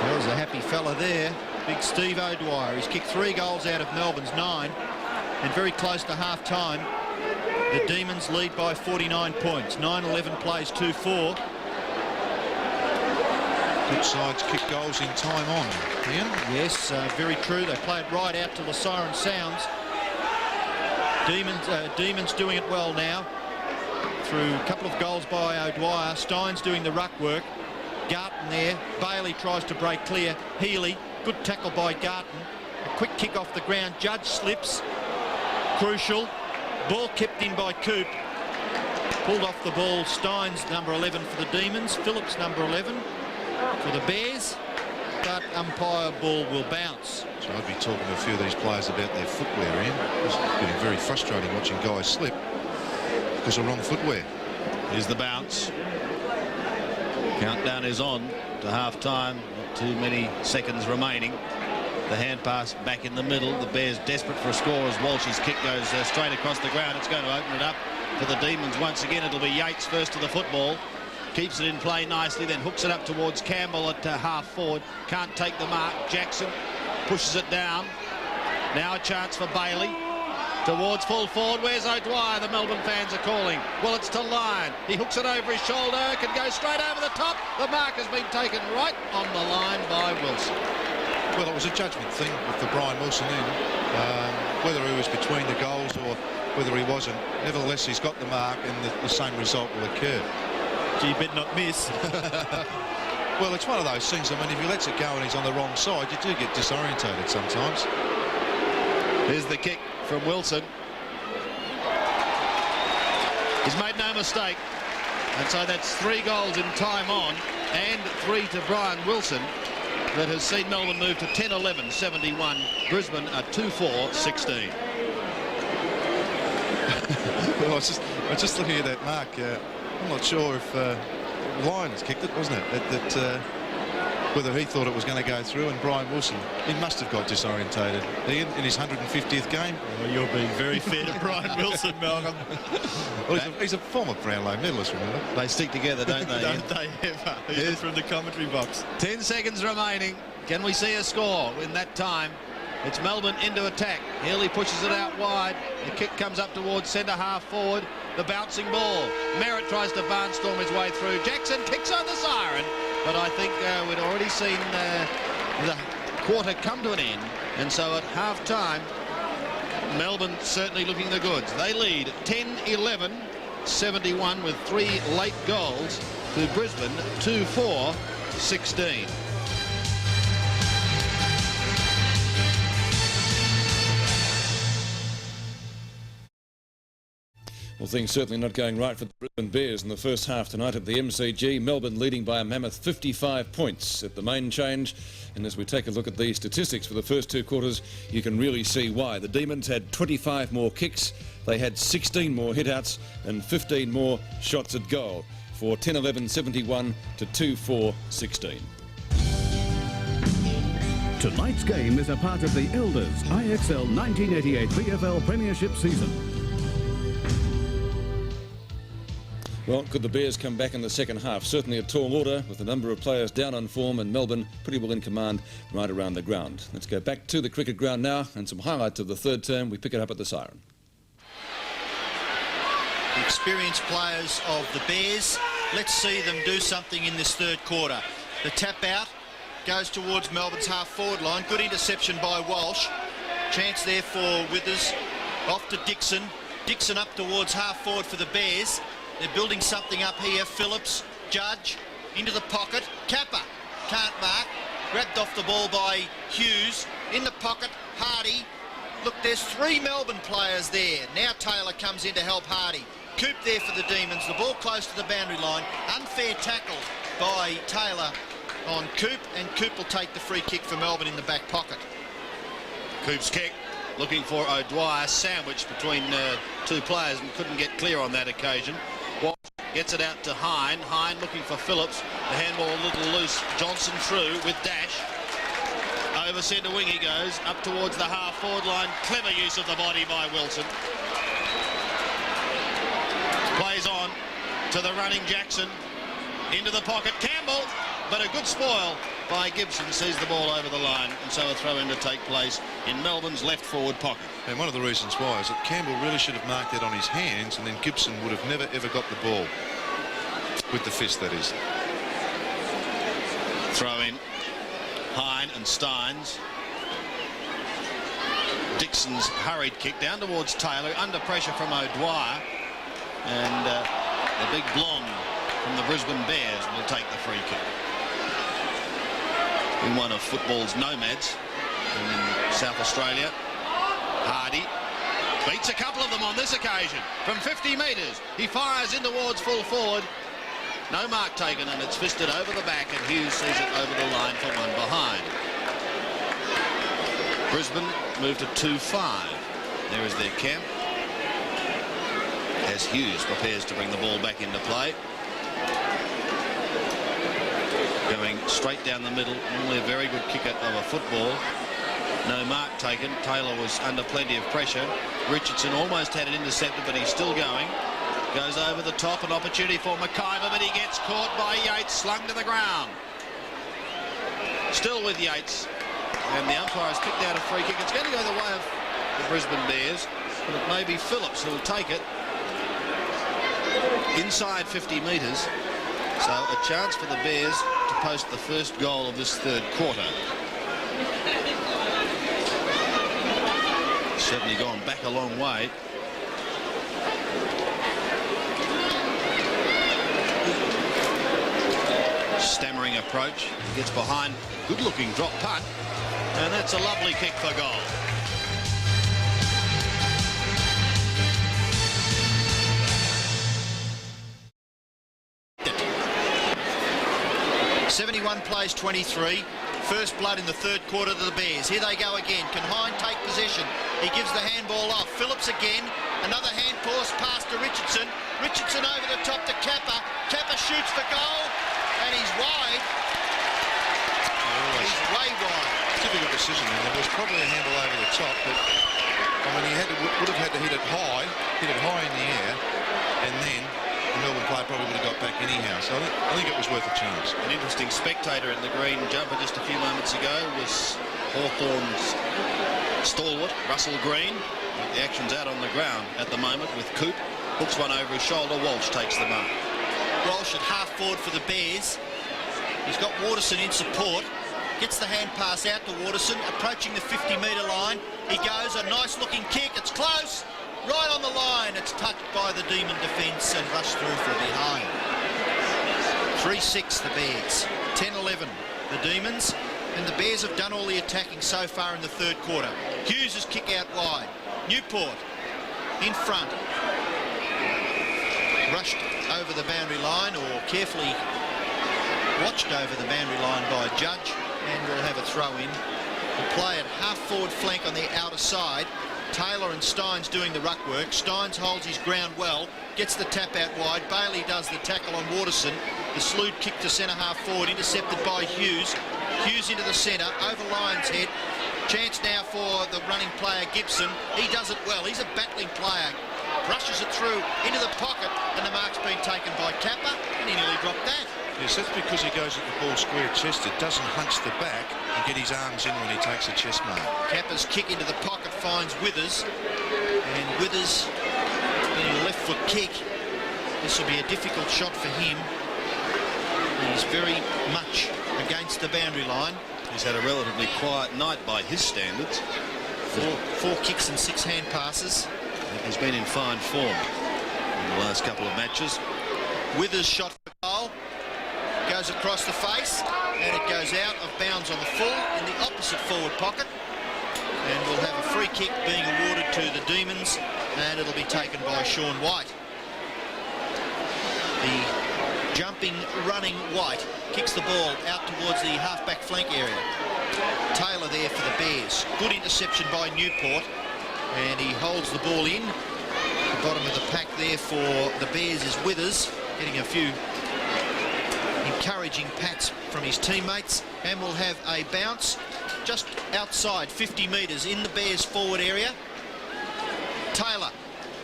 Well, there's a happy fella there, big Steve O'Dwyer. He's kicked 3 goals out of Melbourne's 9, and very close to half-time. The Demons lead by 49 points. 9-11 plays 2-4. Good sides kick goals in time on, Ian. Yes, very true. They play it right out till the siren sounds. Demons doing it well now through a couple of goals by O'Dwyer. Steins doing the ruck work. Garton there. Bailey tries to break clear. Healy, good tackle by Garton. A quick kick off the ground. Judge slips. Crucial. Ball kept in by Coop. Pulled off the ball. Steins, number 11 for the Demons. Phillips, number 11 for the Bears. But umpire ball will bounce. So I'd be talking to a few of these players about their footwear, Ian. It's getting very frustrating watching guys slip because of wrong footwear. Here's the bounce. Countdown is on to half-time. Not too many seconds remaining. The hand pass back in the middle. The Bears desperate for a score as Walsh's kick goes straight across the ground. It's going to open it up for the Demons once again. It'll be Yates first to the football. Keeps it in play nicely, then hooks it up towards Campbell at half forward. Can't take the mark. Jackson pushes it down. Now a chance for Bailey. Towards full forward. Where's O'Dwyer? The Melbourne fans are calling. Well, it's to Lyon. He hooks it over his shoulder. Can go straight over the top. The mark has been taken right on the line by Wilson. Well, it was a judgment thing for Brian Wilson in. Whether he was between the goals or whether he wasn't. Nevertheless, he's got the mark and the same result will occur. Gee, better not miss. Well, it's one of those things. I mean, if he lets it go and he's on the wrong side, you do get disorientated sometimes. Here's the kick from Wilson. He's made no mistake. And so that's 3 goals in time on and 3 to Brian Wilson that has seen Melbourne move to 10-11, 71. Brisbane are 2-4-16. Well, I was just looking at that mark. I'm not sure if Lyon has kicked it, wasn't it? Whether he thought it was going to go through, and Brian Wilson, he must have got disorientated. In his 150th game. Well, you're being very fair to Brian Wilson, Malcolm. Well, he's a former Brownlow medalist, remember? They stick together, don't they? Don't they ever? Here's from the commentary box. 10 seconds remaining. Can we see a score in that time? It's Melbourne into attack. Healy pushes it out wide. The kick comes up towards centre half forward. The bouncing ball. Merritt tries to barnstorm his way through. Jackson kicks on the siren. But I think we'd already seen the quarter come to an end. And so at half-time, Melbourne certainly looking the goods. They lead 10-11, 71 with 3 late goals to Brisbane, 2-4-16. Well, things certainly not going right for the Brisbane Bears in the first half tonight at the MCG. Melbourne leading by a mammoth 55 points at the main change. And as we take a look at these statistics for the first 2 quarters, you can really see why. The Demons had 25 more kicks, they had 16 more hit-outs and 15 more shots at goal for 10-11-71 to 2-4-16. Tonight's game is a part of the Elders IXL 1988 VFL Premiership season. Well, could the Bears come back in the second half? Certainly a tall order with a number of players down on form and Melbourne pretty well in command right around the ground. Let's go back to the cricket ground now and some highlights of the third term. We pick it up at the siren. The experienced players of the Bears. Let's see them do something in this third quarter. The tap out goes towards Melbourne's half-forward line. Good interception by Walsh. Chance there for Withers. Off to Dixon. Dixon up towards half-forward for the Bears. They're building something up here. Phillips, Judge, into the pocket. Kappa, can't mark. Grabbed off the ball by Hughes. In the pocket, Hardy. Look, there's 3 Melbourne players there. Now Taylor comes in to help Hardy. Coop there for the Demons. The ball close to the boundary line. Unfair tackle by Taylor on Coop, and Coop will take the free kick for Melbourne in the back pocket. Coop's kick, looking for O'Dwyer, sandwiched between 2 players and couldn't get clear on that occasion. Walsh gets it out to Hine. Hine looking for Phillips. The handball a little loose. Johnson through with Dash. Over centre wing he goes, up towards the half-forward line. Clever use of the body by Wilson. Plays on to the running Jackson. Into the pocket, Campbell. But a good spoil by Gibson, sees the ball over the line, and so a throw-in to take place in Melbourne's left-forward pocket. And one of the reasons why is that Campbell really should have marked that on his hands, and then Gibson would have never ever got the ball with the fist, that is. Throw in Hine and Steins. Dixon's hurried kick down towards Taylor, under pressure from O'Dwyer, and the big blonde from the Brisbane Bears will take the free kick. in one of football's nomads in South Australia. Hardy beats a couple of them on this occasion from 50 metres. He fires in towards full forward. No mark taken, and it's fisted over the back, and Hughes sees it over the line for one behind. Brisbane moved to 2-5. There is their camp as Hughes prepares to bring the ball back into play. Going straight down the middle, normally a very good kicker of a football. No mark taken. Taylor was under plenty of pressure. Richardson almost had it intercepted, but he's still going. Goes over the top, an opportunity for McIver, but he gets caught by Yates, slung to the ground. Still with Yates, and the umpire has picked out a free kick. It's going to go the way of the Brisbane Bears, but it may be Phillips who'll take it. Inside 50 metres, so a chance for the Bears to post the first goal of this third quarter. Certainly gone back a long way. Stammering approach, gets behind, good-looking drop punt, and that's a lovely kick for goal. '71 plays 23. First blood in the third quarter to the Bears. Here they go again. Can Hine take possession? He gives the handball off. Phillips again. Another hand pass to Richardson. Richardson over the top to Kappa. Kappa shoots for goal, and he's wide. He's way wide. Difficult decision, and there was probably a handle over the top, but I mean, he would have had to hit it high in the air, and then the Melbourne player probably would have got back anyhow. So I think it was worth a chance. An interesting spectator in the green jumper just a few moments ago was Hawthorn's stalwart, Russell Green. The action's out on the ground at the moment with Coop. Hooks one over his shoulder. Walsh takes the mark. Walsh at half forward for the Bears. He's got Waterson in support. Gets the hand pass out to Waterson, approaching the 50-metre line. He goes, a nice-looking kick. It's close. Right on the line. It's touched by the Demon defence and rushed through for behind. 3-6 the Bears. 10-11 the Demons. And the Bears have done all the attacking so far in the third quarter. Hughes' kick out wide. Newport in front. Rushed over the boundary line, or carefully watched over the boundary line by a judge, and will have a throw in. The play at half forward flank on the outer side. Taylor and Steins doing the ruck work. Steins holds his ground well, gets the tap out wide. Bailey does the tackle on Waterson. The slewed kick to centre half forward, intercepted by Hughes. Hughes into the centre, over Lyons' head. Chance now for the running player Gibson. He does it well. He's a battling player. Brushes it through into the pocket, and the mark's been taken by Kappa, and he nearly dropped that. Yes, that's because he goes at the ball square-chested, doesn't hunch the back and get his arms in when he takes a chest mark. Kappa's kick into the pocket finds Withers, and Withers getting a left foot kick. This will be a difficult shot for him. He's very much against the boundary line. He's had a relatively quiet night by his standards. Four kicks and 6 hand passes. He's been in fine form in the last couple of matches. Withers' shot for goal goes across the face, and it goes out of bounds on the full in the opposite forward pocket, and we'll have a free kick being awarded to the Demons, and it'll be taken by Sean White. The jumping, running White kicks the ball out towards the half-back flank area. Taylor there for the Bears. Good interception by Newport, and he holds the ball in. The bottom of the pack there for the Bears is Withers, getting a few encouraging pats from his teammates, and will have a bounce just outside 50 metres in the Bears forward area. Taylor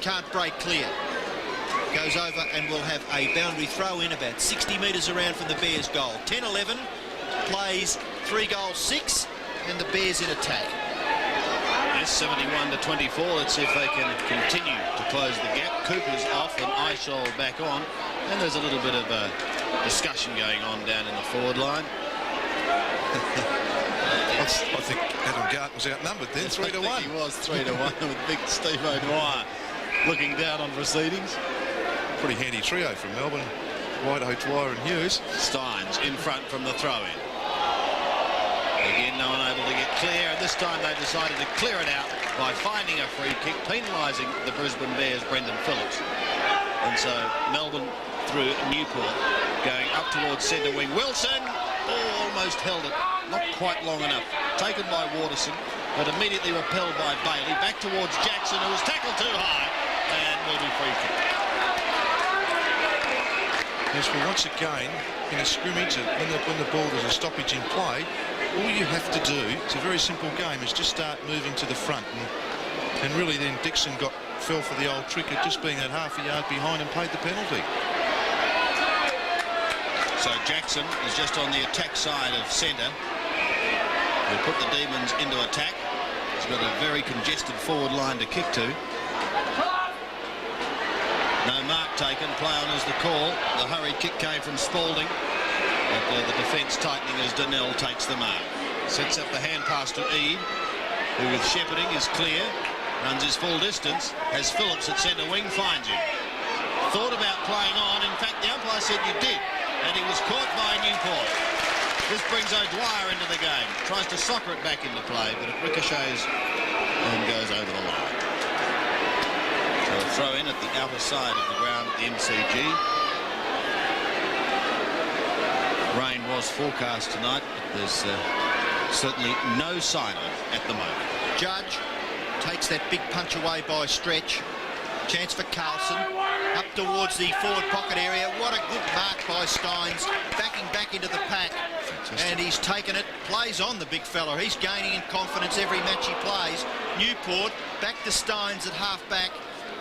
can't break clear. Goes over and will have a boundary throw in about 60 metres around from the Bears goal. 10-11 plays 3 goals 6, and the Bears in attack. Yes, 71-24. Let's see if they can continue to close the gap. Cooper's off and Eichel back on, and there's a little bit of a discussion going on down in the forward line. I think Adam Gart was outnumbered then, 3-1. He was 3-1 with big Steve O'Dwyer looking down on proceedings. Pretty handy trio from Melbourne. White, O'Dwyer and Hughes. Steins in front from the throw-in. Again, no one able to get clear, and this time they decided to clear it out by finding a free kick, penalising the Brisbane Bears' Brendan Phillips. And so Melbourne through Newport, going up towards centre wing. Wilson almost held it, not quite long enough. Taken by Waterson, but immediately repelled by Bailey. Back towards Jackson, who was tackled too high, and will be free kick. Yes, well, once again, in a scrimmage, when the ball there's a stoppage in play, all you have to do, it's a very simple game, is just start moving to the front. And really then Dixon fell for the old trick of just being that half a yard behind and paid the penalty. So Jackson is just on the attack side of centre. Will put the Demons into attack. He's got a very congested forward line to kick to. No mark taken, play on is the call. The hurried kick came from Spalding. But the defence tightening as Donnell takes the mark. Sets up the hand pass to Eade, who with shepherding is clear. Runs his full distance. Has Phillips at centre wing, finds him. Thought about playing on. In fact, the umpire said you did. And he was caught by Newport. This brings O'Dwyer into the game. Tries to soccer it back into play, but it ricochets and goes over the line. So a throw in at the outer side of the ground at the MCG. Rain was forecast tonight, but there's certainly no sign of it at the moment. Judge takes that big punch away by Stretch. Chance for Carlson. Up towards the forward pocket area. What a good mark by Steins. Backing back into the pack. Fantastic. And he's taken it. Plays on the big fella. He's gaining in confidence every match he plays. Newport back to Steins at half back.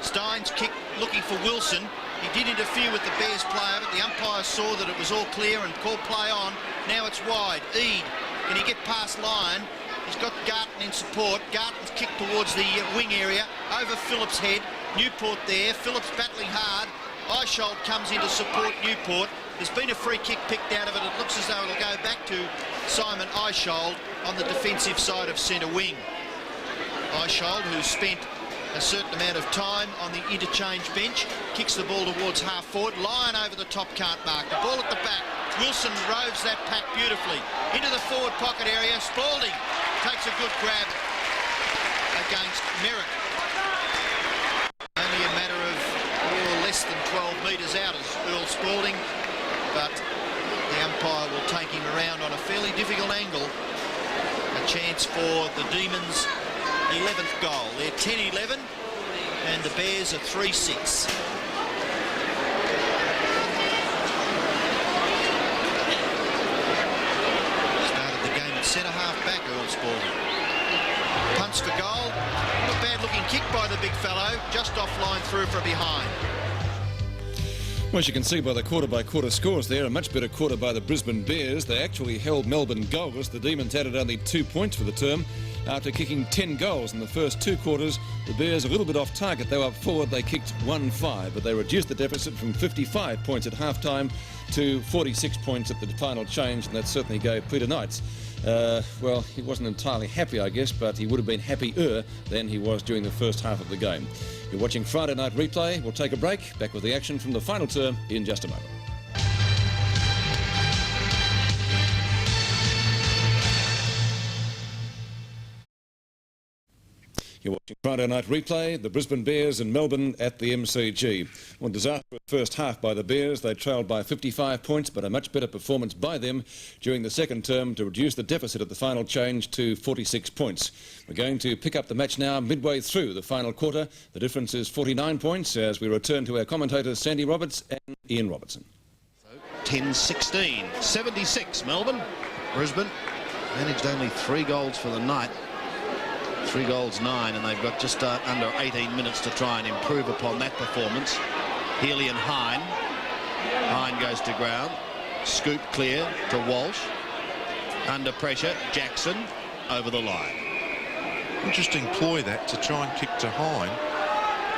Steins kick looking for Wilson. He did interfere with the Bears player, but the umpire saw that it was all clear and called play on. Now it's wide. Eade, can he get past Lyon? He's got Garton in support. Garton's kicked towards the wing area. Over Phillips' head. Newport there. Phillips battling hard. Eishold comes in to support Newport. There's been a free kick picked out of it. It looks as though it'll go back to Simon Eishold on the defensive side of centre wing. Eishold, who's spent a certain amount of time on the interchange bench, kicks the ball towards half forward. Lyon over the top, can't mark. The ball at the back. Wilson roves that pack beautifully. Into the forward pocket area. Spalding takes a good grab against Merrick. Only a matter of less than 12 metres out as Earl Spalding, but the umpire will take him around on a fairly difficult angle. A chance for the Demons' 11th goal. They're 10-11 and the Bears are 3-6. Started the game at centre half back, Earl Spalding. Punts for goal. Not a bad looking kick by the big fellow, just offline through from behind. Well, as you can see by the quarter-by-quarter scores there, a much better quarter by the Brisbane Bears. They actually held Melbourne goalless. The Demons added only 2 points for the term after kicking 10 goals in the first 2 quarters. The Bears a little bit off target. They were up forward. They kicked 1-5, but they reduced the deficit from 55 points at half-time to 46 points at the final change, and that certainly gave Peter Knights. Well, he wasn't entirely happy, I guess, but he would have been happier than he was during the first half of the game. You're watching Friday Night Replay. We'll take a break. Back with the action from the final term in just a moment. You're watching Friday Night Replay, the Brisbane Bears and Melbourne at the MCG. Well, disastrous first half by the Bears. They trailed by 55 points, but a much better performance by them during the second term to reduce the deficit at the final change to 46 points. We're going to pick up the match now midway through the final quarter. The difference is 49 points as we return to our commentators Sandy Roberts and Ian Robertson. 10-16, 76 Melbourne. Brisbane managed only 3 goals for the night. 3 goals, 9, and they've got just under 18 minutes to try and improve upon that performance. Healy and Hine. Hine goes to ground. Scoop clear to Walsh. Under pressure, Jackson over the line. Interesting ploy that, to try and kick to Hine.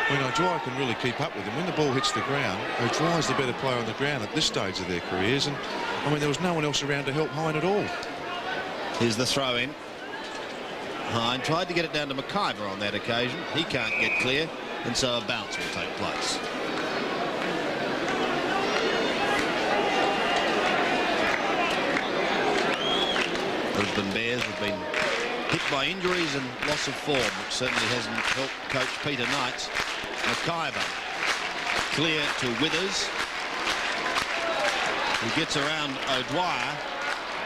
When O'Dwyer can really keep up with him. When the ball hits the ground, O'Dwyer's the better player on the ground at this stage of their careers, and I mean there was no one else around to help Hine at all. Here's the throw in. Hine tried to get it down to McIver on that occasion. He can't get clear, and so a bounce will take place. The Brisbane Bears have been hit by injuries and loss of form, which certainly hasn't helped coach Peter Knight's. McIver clear to Withers, who gets around O'Dwyer,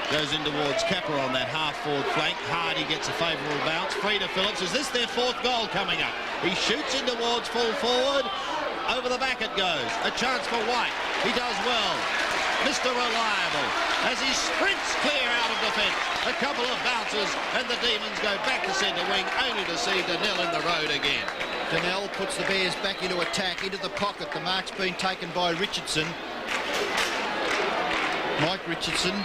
goes in towards Capper on that half-forward flank. Hardy gets a favourable bounce. Free to Phillips. Is this their fourth goal coming up? He shoots in towards full forward. Over the back it goes. A chance for White. He does well. Mr. Reliable as he sprints clear out of defence. A couple of bounces and the Demons go back to centre wing, only to see Donnell in the road again. Donnell puts the Bears back into attack, into the pocket. The mark's been taken by Richardson. Mike Richardson,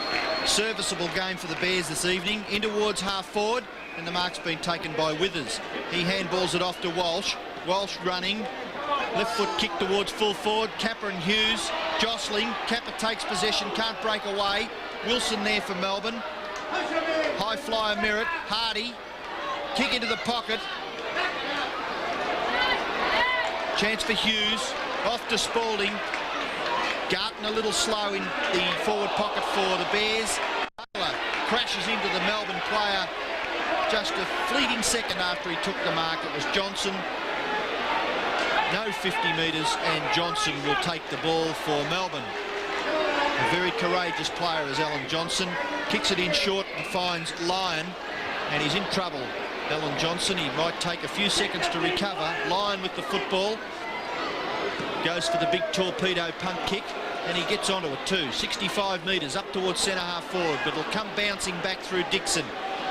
serviceable game for the Bears this evening. In towards half forward, and the mark's been taken by Withers. He handballs it off to Walsh. Walsh running. Left foot kick towards full forward. Capper and Hughes jostling. Capper takes possession, can't break away. Wilson there for Melbourne. High flyer Merritt. Hardy. Kick into the pocket. Chance for Hughes. Off to Spalding. Garton a little slow in the forward pocket for the Bears. Taylor crashes into the Melbourne player just a fleeting second after he took the mark. It was Johnson. No 50 metres, and Johnson will take the ball for Melbourne. A very courageous player is Alan Johnson. Kicks it in short and finds Lyon, and he's in trouble. Alan Johnson, he might take a few seconds to recover. Lyon with the football. Goes for the big torpedo punt kick, and he gets onto it too. 65 metres up towards centre half forward, but it'll come bouncing back through Dixon.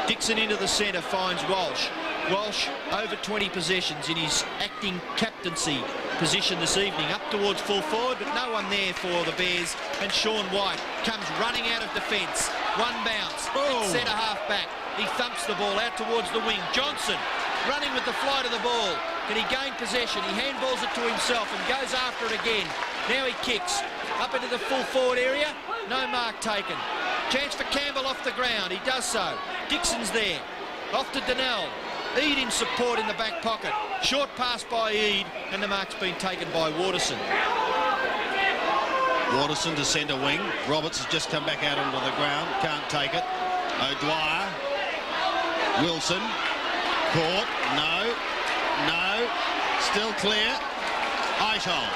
Dixon into the centre finds Walsh. Walsh over 20 possessions in his acting captaincy position this evening, up towards full forward, but no one there for the Bears, and Sean White comes running out of defence. One bounce, centre half back. He thumps the ball out towards the wing. Johnson running with the flight of the ball. Can he gain possession? He handballs it to himself and goes after it again. Now he kicks up into the full forward area. No mark taken. Chance for Campbell off the ground. He does so. Dixon's there. Off to Donnell. Eade in support in the back pocket. Short pass by Eade, and the mark's been taken by Waterson. Waterson to centre wing. Roberts has just come back out onto the ground. Can't take it. O'Dwyer. Wilson. Caught. No. No. Still clear. Eichholm.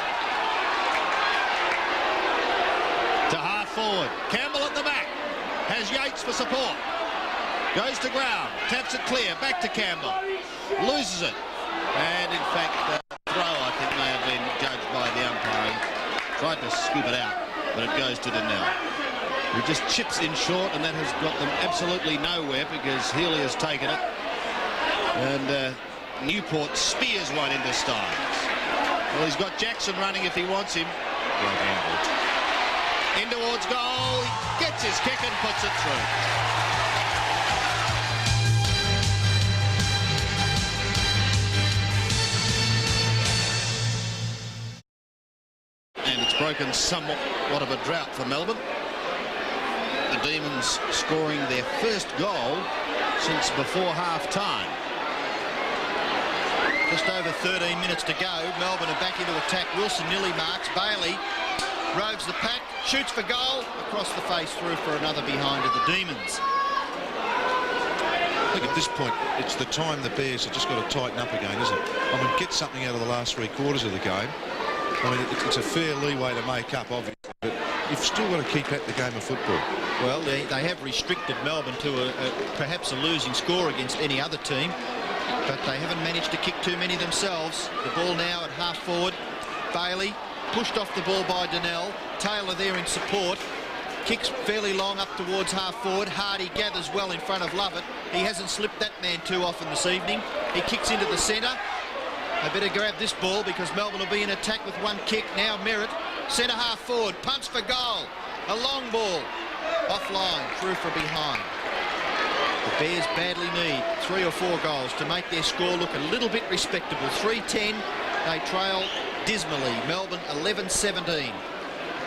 To half forward. Campbell at the back. Has Yates for support. Goes to ground. Taps it clear. Back to Campbell. Loses it. And in fact, the throw, I think, may have been judged by the umpire. He tried to scoop it out, but it goes to Donnell, who just chips in short, and that has got them absolutely nowhere because Healy has taken it. And Newport spears one into Styles. Well, he's got Jackson running if he wants him. In towards goal. He gets his kick and puts it through. And it's broken somewhat of a drought for Melbourne. The Demons scoring their first goal since before half-time. Just over 13 minutes to go. Melbourne are back into attack. Wilson nearly marks. Bailey roves the pack, shoots for goal. Across the face, through for another behind to the Demons. I think at this point, it's the time the Bears have just got to tighten up again, isn't it? I mean, get something out of the last 3 quarters of the game. I mean, it's a fair leeway to make up, obviously, but you've still got to keep at the game of football. Well, they have restricted Melbourne to perhaps a losing score against any other team, but they haven't managed to kick too many themselves. The ball now at half forward. Bailey pushed off the ball by Donnell. Taylor there in support. Kicks fairly long up towards half forward. Hardy gathers well in front of Lovett. He hasn't slipped that man too often this evening. He kicks into the centre. They better grab this ball because Melbourne will be in attack with one kick. Now Merritt, centre half forward, punts for goal. A long ball, offline, through for behind. The Bears badly need 3 or 4 goals to make their score look a little bit respectable. 3-10, they trail dismally. Melbourne 11-17.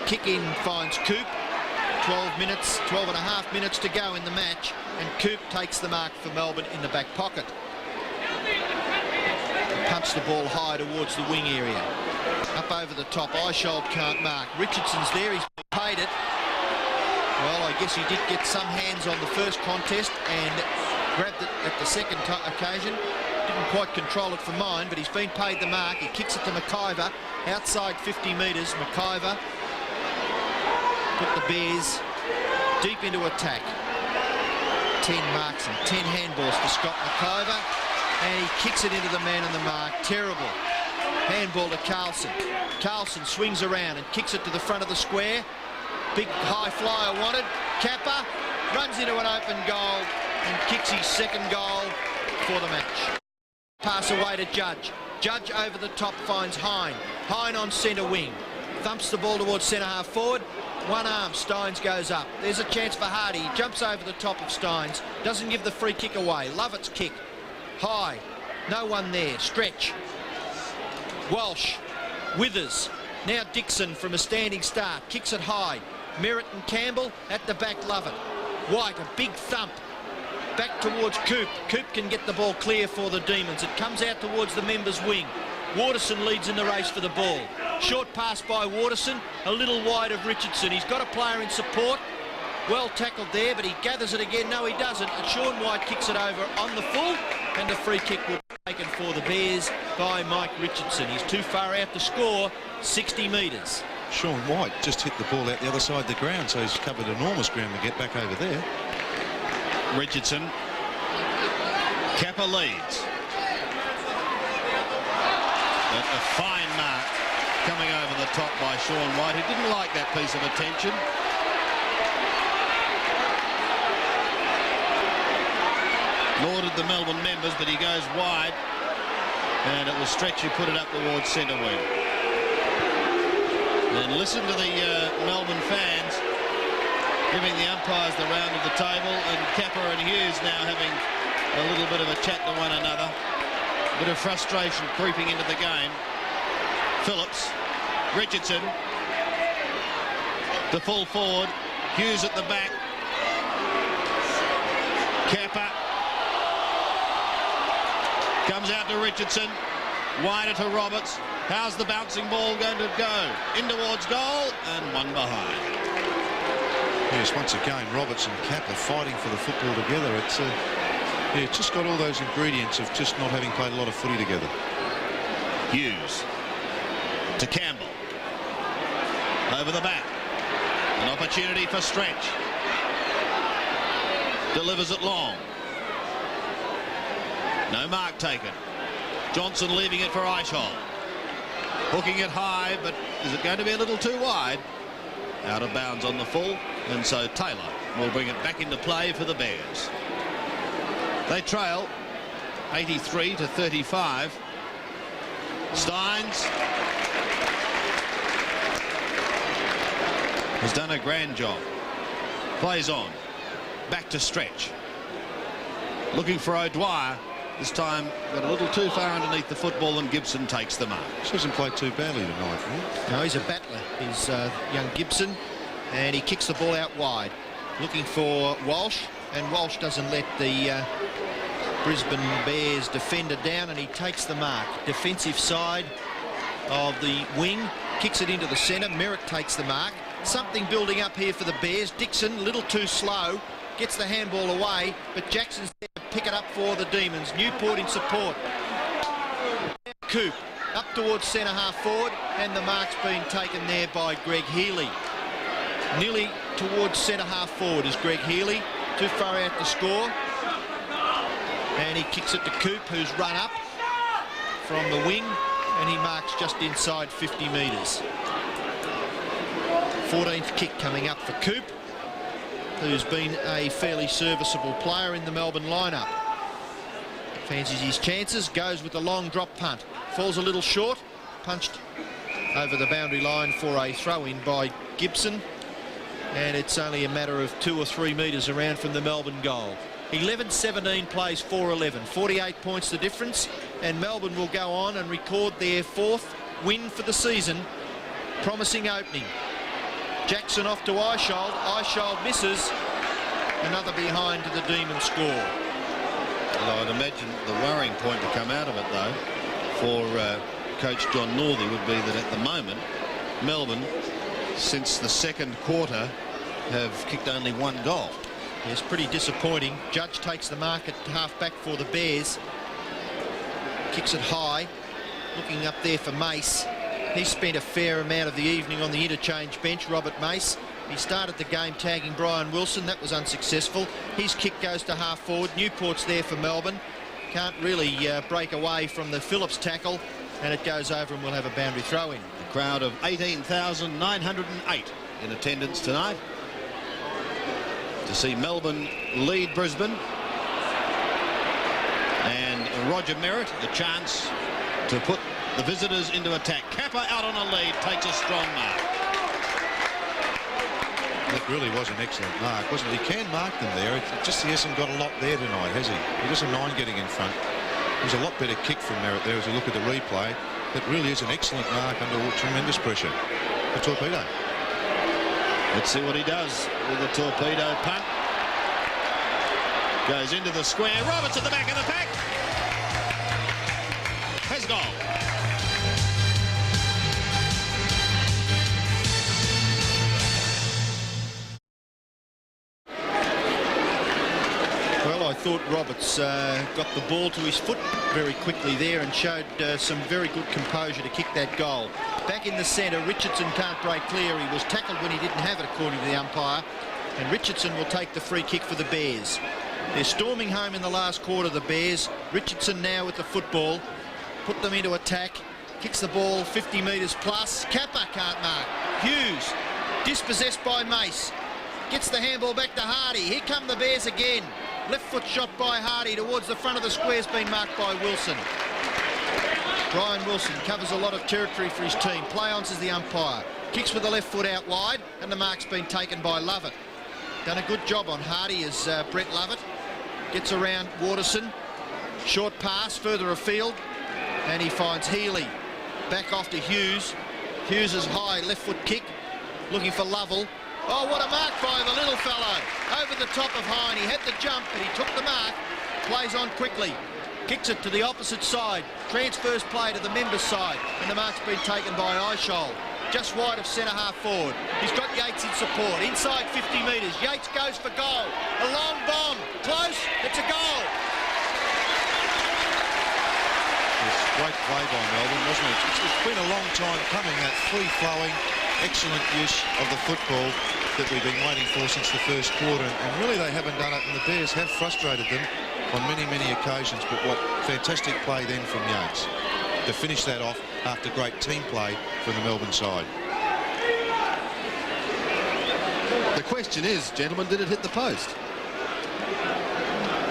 Kick in finds Coop. 12 and a half minutes to go in the match, and Coop takes the mark for Melbourne in the back pocket. Punts the ball high towards the wing area. Up over the top, Eichholm can't mark. Richardson's there, he's paid it. Well, I guess he did get some hands on the first contest and grabbed it at the second occasion. Didn't quite control it for mine, but he's been paid the mark. He kicks it to McIver, outside 50 metres. McIver put the Bears deep into attack. 10 marks and 10 handballs for Scott McIver, and he kicks it into the man on the mark. Terrible handball to Carlson. Carlson swings around and kicks it to the front of the square. Big high flyer wanted. Kappa runs into an open goal and kicks his second goal for the match. Pass away to Judge. Judge over the top finds Hine. Hine on centre wing. Thumps the ball towards centre half forward. One arm, Steins goes up. There's a chance for Hardy. He jumps over the top of Steins. Doesn't give the free kick away. Lovett's kick. High. No one there. Stretch. Walsh. Withers. Now Dixon from a standing start. Kicks it high. Merritt and Campbell at the back. Lovett. White, a big thump. Back towards Coop. Coop can get the ball clear for the Demons. It comes out towards the members' wing. Waterson leads in the race for the ball. Short pass by Waterson, a little wide of Richardson. He's got a player in support. Well tackled there, but he gathers it again. No, he doesn't. And Sean White kicks it over on the full, and the free kick will be taken for the Bears by Mike Richardson. He's too far out to score, 60 metres. Sean White just hit the ball out the other side of the ground, so he's covered enormous ground to get back over there. Richardson. Kappa leads. A fine mark coming over the top by Sean White, who didn't like that piece of attention. Nor did the Melbourne members, but he goes wide, and it was Stretch who put it up towards centre wing. And listen to the Melbourne fans giving the umpires the round of the table, and Kappa and Hughes now having a little bit of a chat to one another. Bit of frustration creeping into the game. Phillips, Richardson, the full forward, Hughes at the back. Kappa comes out to Richardson, wider to Roberts. How's the bouncing ball going to go? In towards goal, and one behind. Yes, once again, Roberts and Kappa fighting for the football together. Yeah, it's just got all those ingredients of just not having played a lot of footy together. Hughes to Campbell. Over the back. An opportunity for Stretch. Delivers it long. No mark taken. Johnson leaving it for Eichhold. Hooking it high, but is it going to be a little too wide? Out of bounds on the full, and so Taylor will bring it back into play for the Bears. They trail 83 to 35. Steins has done a grand job. Plays on. Back to Stretch. Looking for O'Dwyer. This time got a little too far underneath the football, and Gibson takes the mark. He hasn't played too badly tonight, right? No, he's a battler. He's young Gibson, and he kicks the ball out wide. Looking for Walsh, and Walsh doesn't let the Brisbane Bears defender down, and he takes the mark. Defensive side of the wing, kicks it into the centre. Merritt takes the mark. Something building up here for the Bears. Dixon, a little too slow, gets the handball away, but Jackson's there to pick it up for the Demons. Newport in support. Coop up towards centre half forward, and the mark's been taken there by Greg Healy. Nearly towards centre half forward is Greg Healy. Too far out to score. And he kicks it to Coop, who's run up from the wing, and he marks just inside 50 metres. 14th kick coming up for Coop, who's been a fairly serviceable player in the Melbourne lineup. Fancies his chances, goes with the long drop punt. Falls a little short, punched over the boundary line for a throw-in by Gibson, and it's only a matter of 2 or 3 metres around from the Melbourne goal. 11-17 plays 4-11, 48 points the difference, and Melbourne will go on and record their 4th win for the season. Promising opening. Jackson off to Eichhold. Eichhold misses. Another behind to the Demon score. Well, I'd imagine the worrying point to come out of it, though, for coach John Northey would be that at the moment, Melbourne, since the second quarter, have kicked only 1 goal. It's pretty disappointing. Judge takes the mark at half-back for the Bears. Kicks it high. Looking up there for Mace. He spent a fair amount of the evening on the interchange bench, Robert Mace. He started the game tagging Brian Wilson. That was unsuccessful. His kick goes to half-forward. Newport's there for Melbourne. Can't really break away from the Phillips tackle, and it goes over and we'll have a boundary throw-in. A crowd of 18,908 in attendance tonight to see Melbourne lead Brisbane. And Roger Merritt, the chance to put the visitors into attack. Kappa out on a lead, takes a strong mark. That really was an excellent mark, wasn't it? He can mark them there. It just he hasn't got a lot there tonight, has he? He doesn't mind getting in front. There's a lot better kick from Merritt there as you look at the replay. That really is an excellent mark under tremendous pressure. The torpedo. Let's see what he does with the torpedo punt. Goes into the square. Roberts at the back of the pack. Has gone. Well, I thought Roberts got the ball to his foot very quickly there and showed some very good composure to kick that goal. Back in the centre, Richardson can't break clear. He was tackled when he didn't have it, according to the umpire. And Richardson will take the free kick for the Bears. They're storming home in the last quarter, the Bears. Richardson now with the football. Put them into attack. Kicks the ball 50 metres plus. Kappa can't mark. Hughes, dispossessed by Mace. Gets the handball back to Hardy. Here come the Bears again. Left foot shot by Hardy towards the front of the square's been marked by Wilson. Brian Wilson covers a lot of territory for his team. Play-ons is the umpire. Kicks with the left foot out wide, and the mark's been taken by Lovett. Done a good job on Hardy as Brett Lovett gets around Waterson. Short pass further afield, and he finds Healy. Back off to Hughes. Hughes' high left foot kick, looking for Lovell. Oh, what a mark by the little fellow. Over the top of Hine. He had the jump, but he took the mark. Plays on quickly. Kicks it to the opposite side. Transfers play to the members' side. And the mark's been taken by Eisholt. Just wide of centre half forward. He's got Yates in support. Inside 50 metres. Yates goes for goal. A long bomb. Close. It's a goal. It's great play by Melbourne, wasn't it? It's been a long time coming, that free-flowing, excellent use of the football that we've been waiting for since the first quarter, and really they haven't done it, and the Bears have frustrated them on many occasions. But what fantastic play then from Yates to finish that off after great team play from the Melbourne side. The question is, gentlemen, did it hit the post?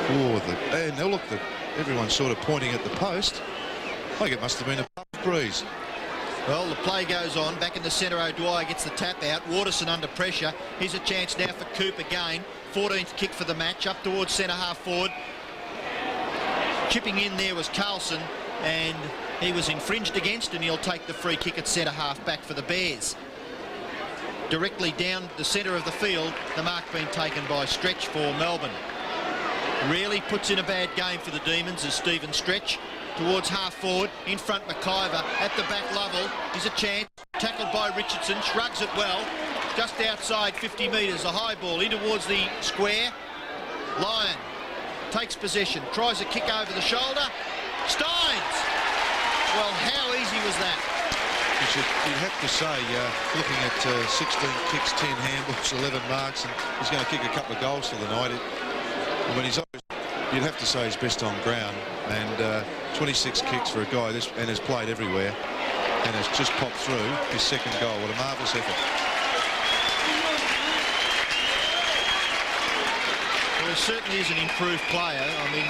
Oh, and now look, everyone's sort of pointing at the post. I think it must have been a puff breeze. Well, the play goes on. Back in the centre, O'Dwyer gets the tap out. Waterson under pressure. Here's a chance now for Coop again. 14th kick for the match. Up towards centre half forward. Chipping in there was Carlson, and he was infringed against, and he'll take the free kick at centre half back for the Bears. Directly down the centre of the field, the mark being taken by Stretch for Melbourne. Really puts in a bad game for the Demons as Stephen Stretch. Towards half forward, in front McIver, at the back Lovell, is a chance, tackled by Richardson, shrugs it well, just outside 50 metres, a high ball in towards the square. Lyon takes possession, tries a kick over the shoulder, Steins! Well, how easy was that? You'd have to say, looking at 16 kicks, 10 handballs, 11 marks, and he's going to kick a couple of goals for the night. You'd have to say he's best on ground, and 26 kicks for a guy this, and has played everywhere, and has just popped through his second goal. What a marvellous effort. Well, he certainly is an improved player. I mean,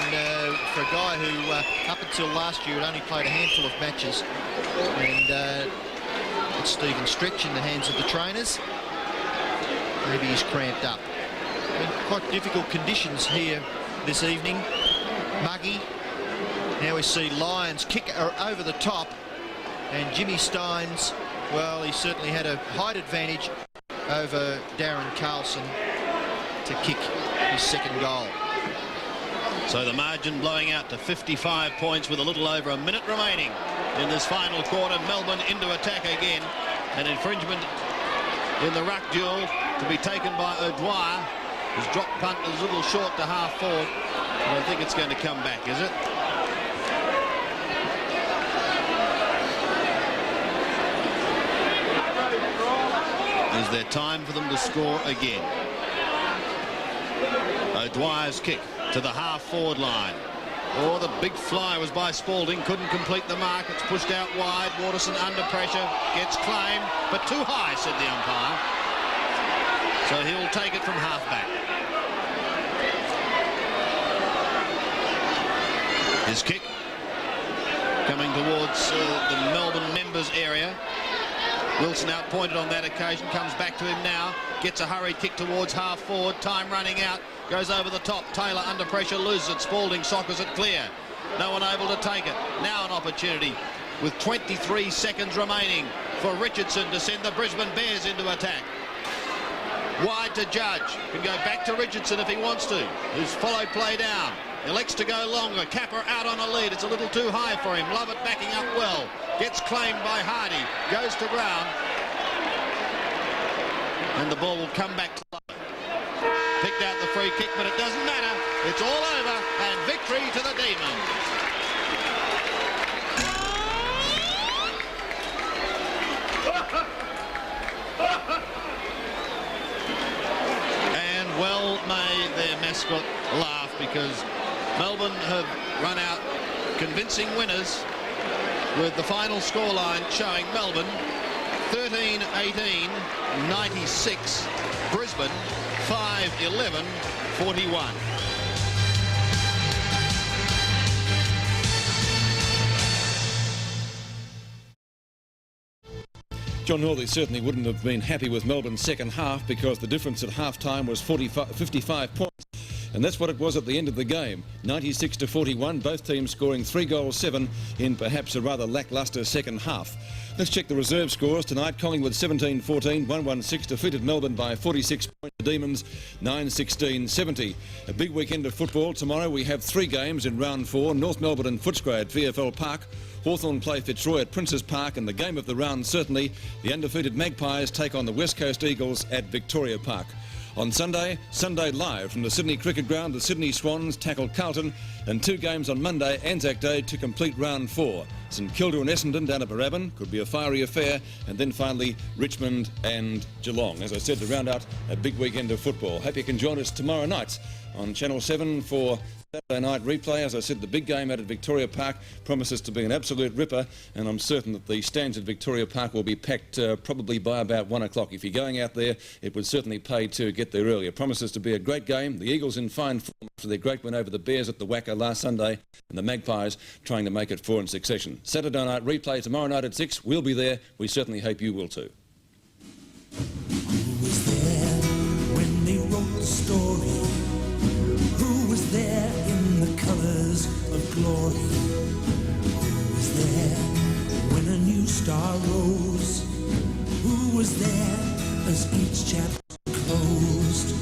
for a guy who up until last year had only played a handful of matches, and it's Stephen Stretch in the hands of the trainers. Maybe he's cramped up. Quite difficult conditions here this evening. Muggy. Now we see Lyons kick over the top, and Jimmy Steins, well, he certainly had a height advantage over Darren Carlson to kick his second goal. So the margin blowing out to 55 points with a little over a minute remaining in this final quarter. Melbourne into attack again. An infringement in the ruck duel to be taken by O'Dwyer. His drop punt is a little short to half forward. But I think it's going to come back, is it? Is there time for them to score again? O'Dwyer's kick to the half-forward line. Oh, the big fly was by Spalding. Couldn't complete the mark. It's pushed out wide. Waterson under pressure. Gets claimed, but too high, said the umpire. So he'll take it from half-back. His kick coming towards the Melbourne members area. Wilson outpointed on that occasion, comes back to him now, gets a hurried kick towards half forward, time running out, goes over the top, Taylor under pressure, loses it, Spalding soccers it clear. No one able to take it. Now an opportunity with 23 seconds remaining for Richardson to send the Brisbane Bears into attack. Wide to Judge, can go back to Richardson if he wants to, who's followed play down. Elects to go longer. Capper out on a lead. It's a little too high for him. Lovett backing up well. Gets claimed by Hardy. Goes to ground. And the ball will come back to Lovett. Picked out the free kick, but it doesn't matter. It's all over. And victory to the Demons. And well may their mascot laugh, because Melbourne have run out convincing winners, with the final scoreline showing Melbourne 13-18, 96, Brisbane 5-11, 41. John Northey certainly wouldn't have been happy with Melbourne's second half, because the difference at half-time was 55 points. And that's what it was at the end of the game, 96-41, both teams scoring 3 goals 7 in perhaps a rather lacklustre second half. Let's check the reserve scores tonight. Collingwood 17-14, 116 defeated Melbourne by 46 points. The Demons 9-16-70. A big weekend of football. Tomorrow we have 3 games in round 4. North Melbourne and Footscray at VFL Park. Hawthorn play Fitzroy at Princes Park, and the game of the round certainly, the undefeated Magpies take on the West Coast Eagles at Victoria Park. On Sunday live from the Sydney Cricket Ground, the Sydney Swans tackle Carlton, and 2 games on Monday, Anzac Day, to complete round 4. St Kilda and Essendon down at Moorabbin, could be a fiery affair, and then finally Richmond and Geelong. As I said, to round out a big weekend of football. Hope you can join us tomorrow night on Channel 7 for Saturday night replay. As I said, the big game out at Victoria Park promises to be an absolute ripper, and I'm certain that the stands at Victoria Park will be packed probably by about 1 o'clock. If you're going out there, it would certainly pay to get there earlier. Promises to be a great game. The Eagles in fine form after their great win over the Bears at the Wacker last Sunday, and the Magpies trying to make it 4 in succession. Saturday night replay tomorrow night at 6. We'll be there. We certainly hope you will too. Who was there when they wrote the story? Who was there in the colours of glory? Who was there when a new star rose? Who was there as each chapter closed?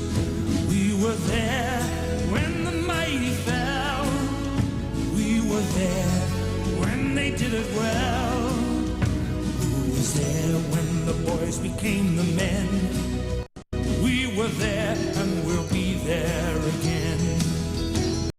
We were there when the mighty fell. We were there when they did it well. Who was there when the boys became the men?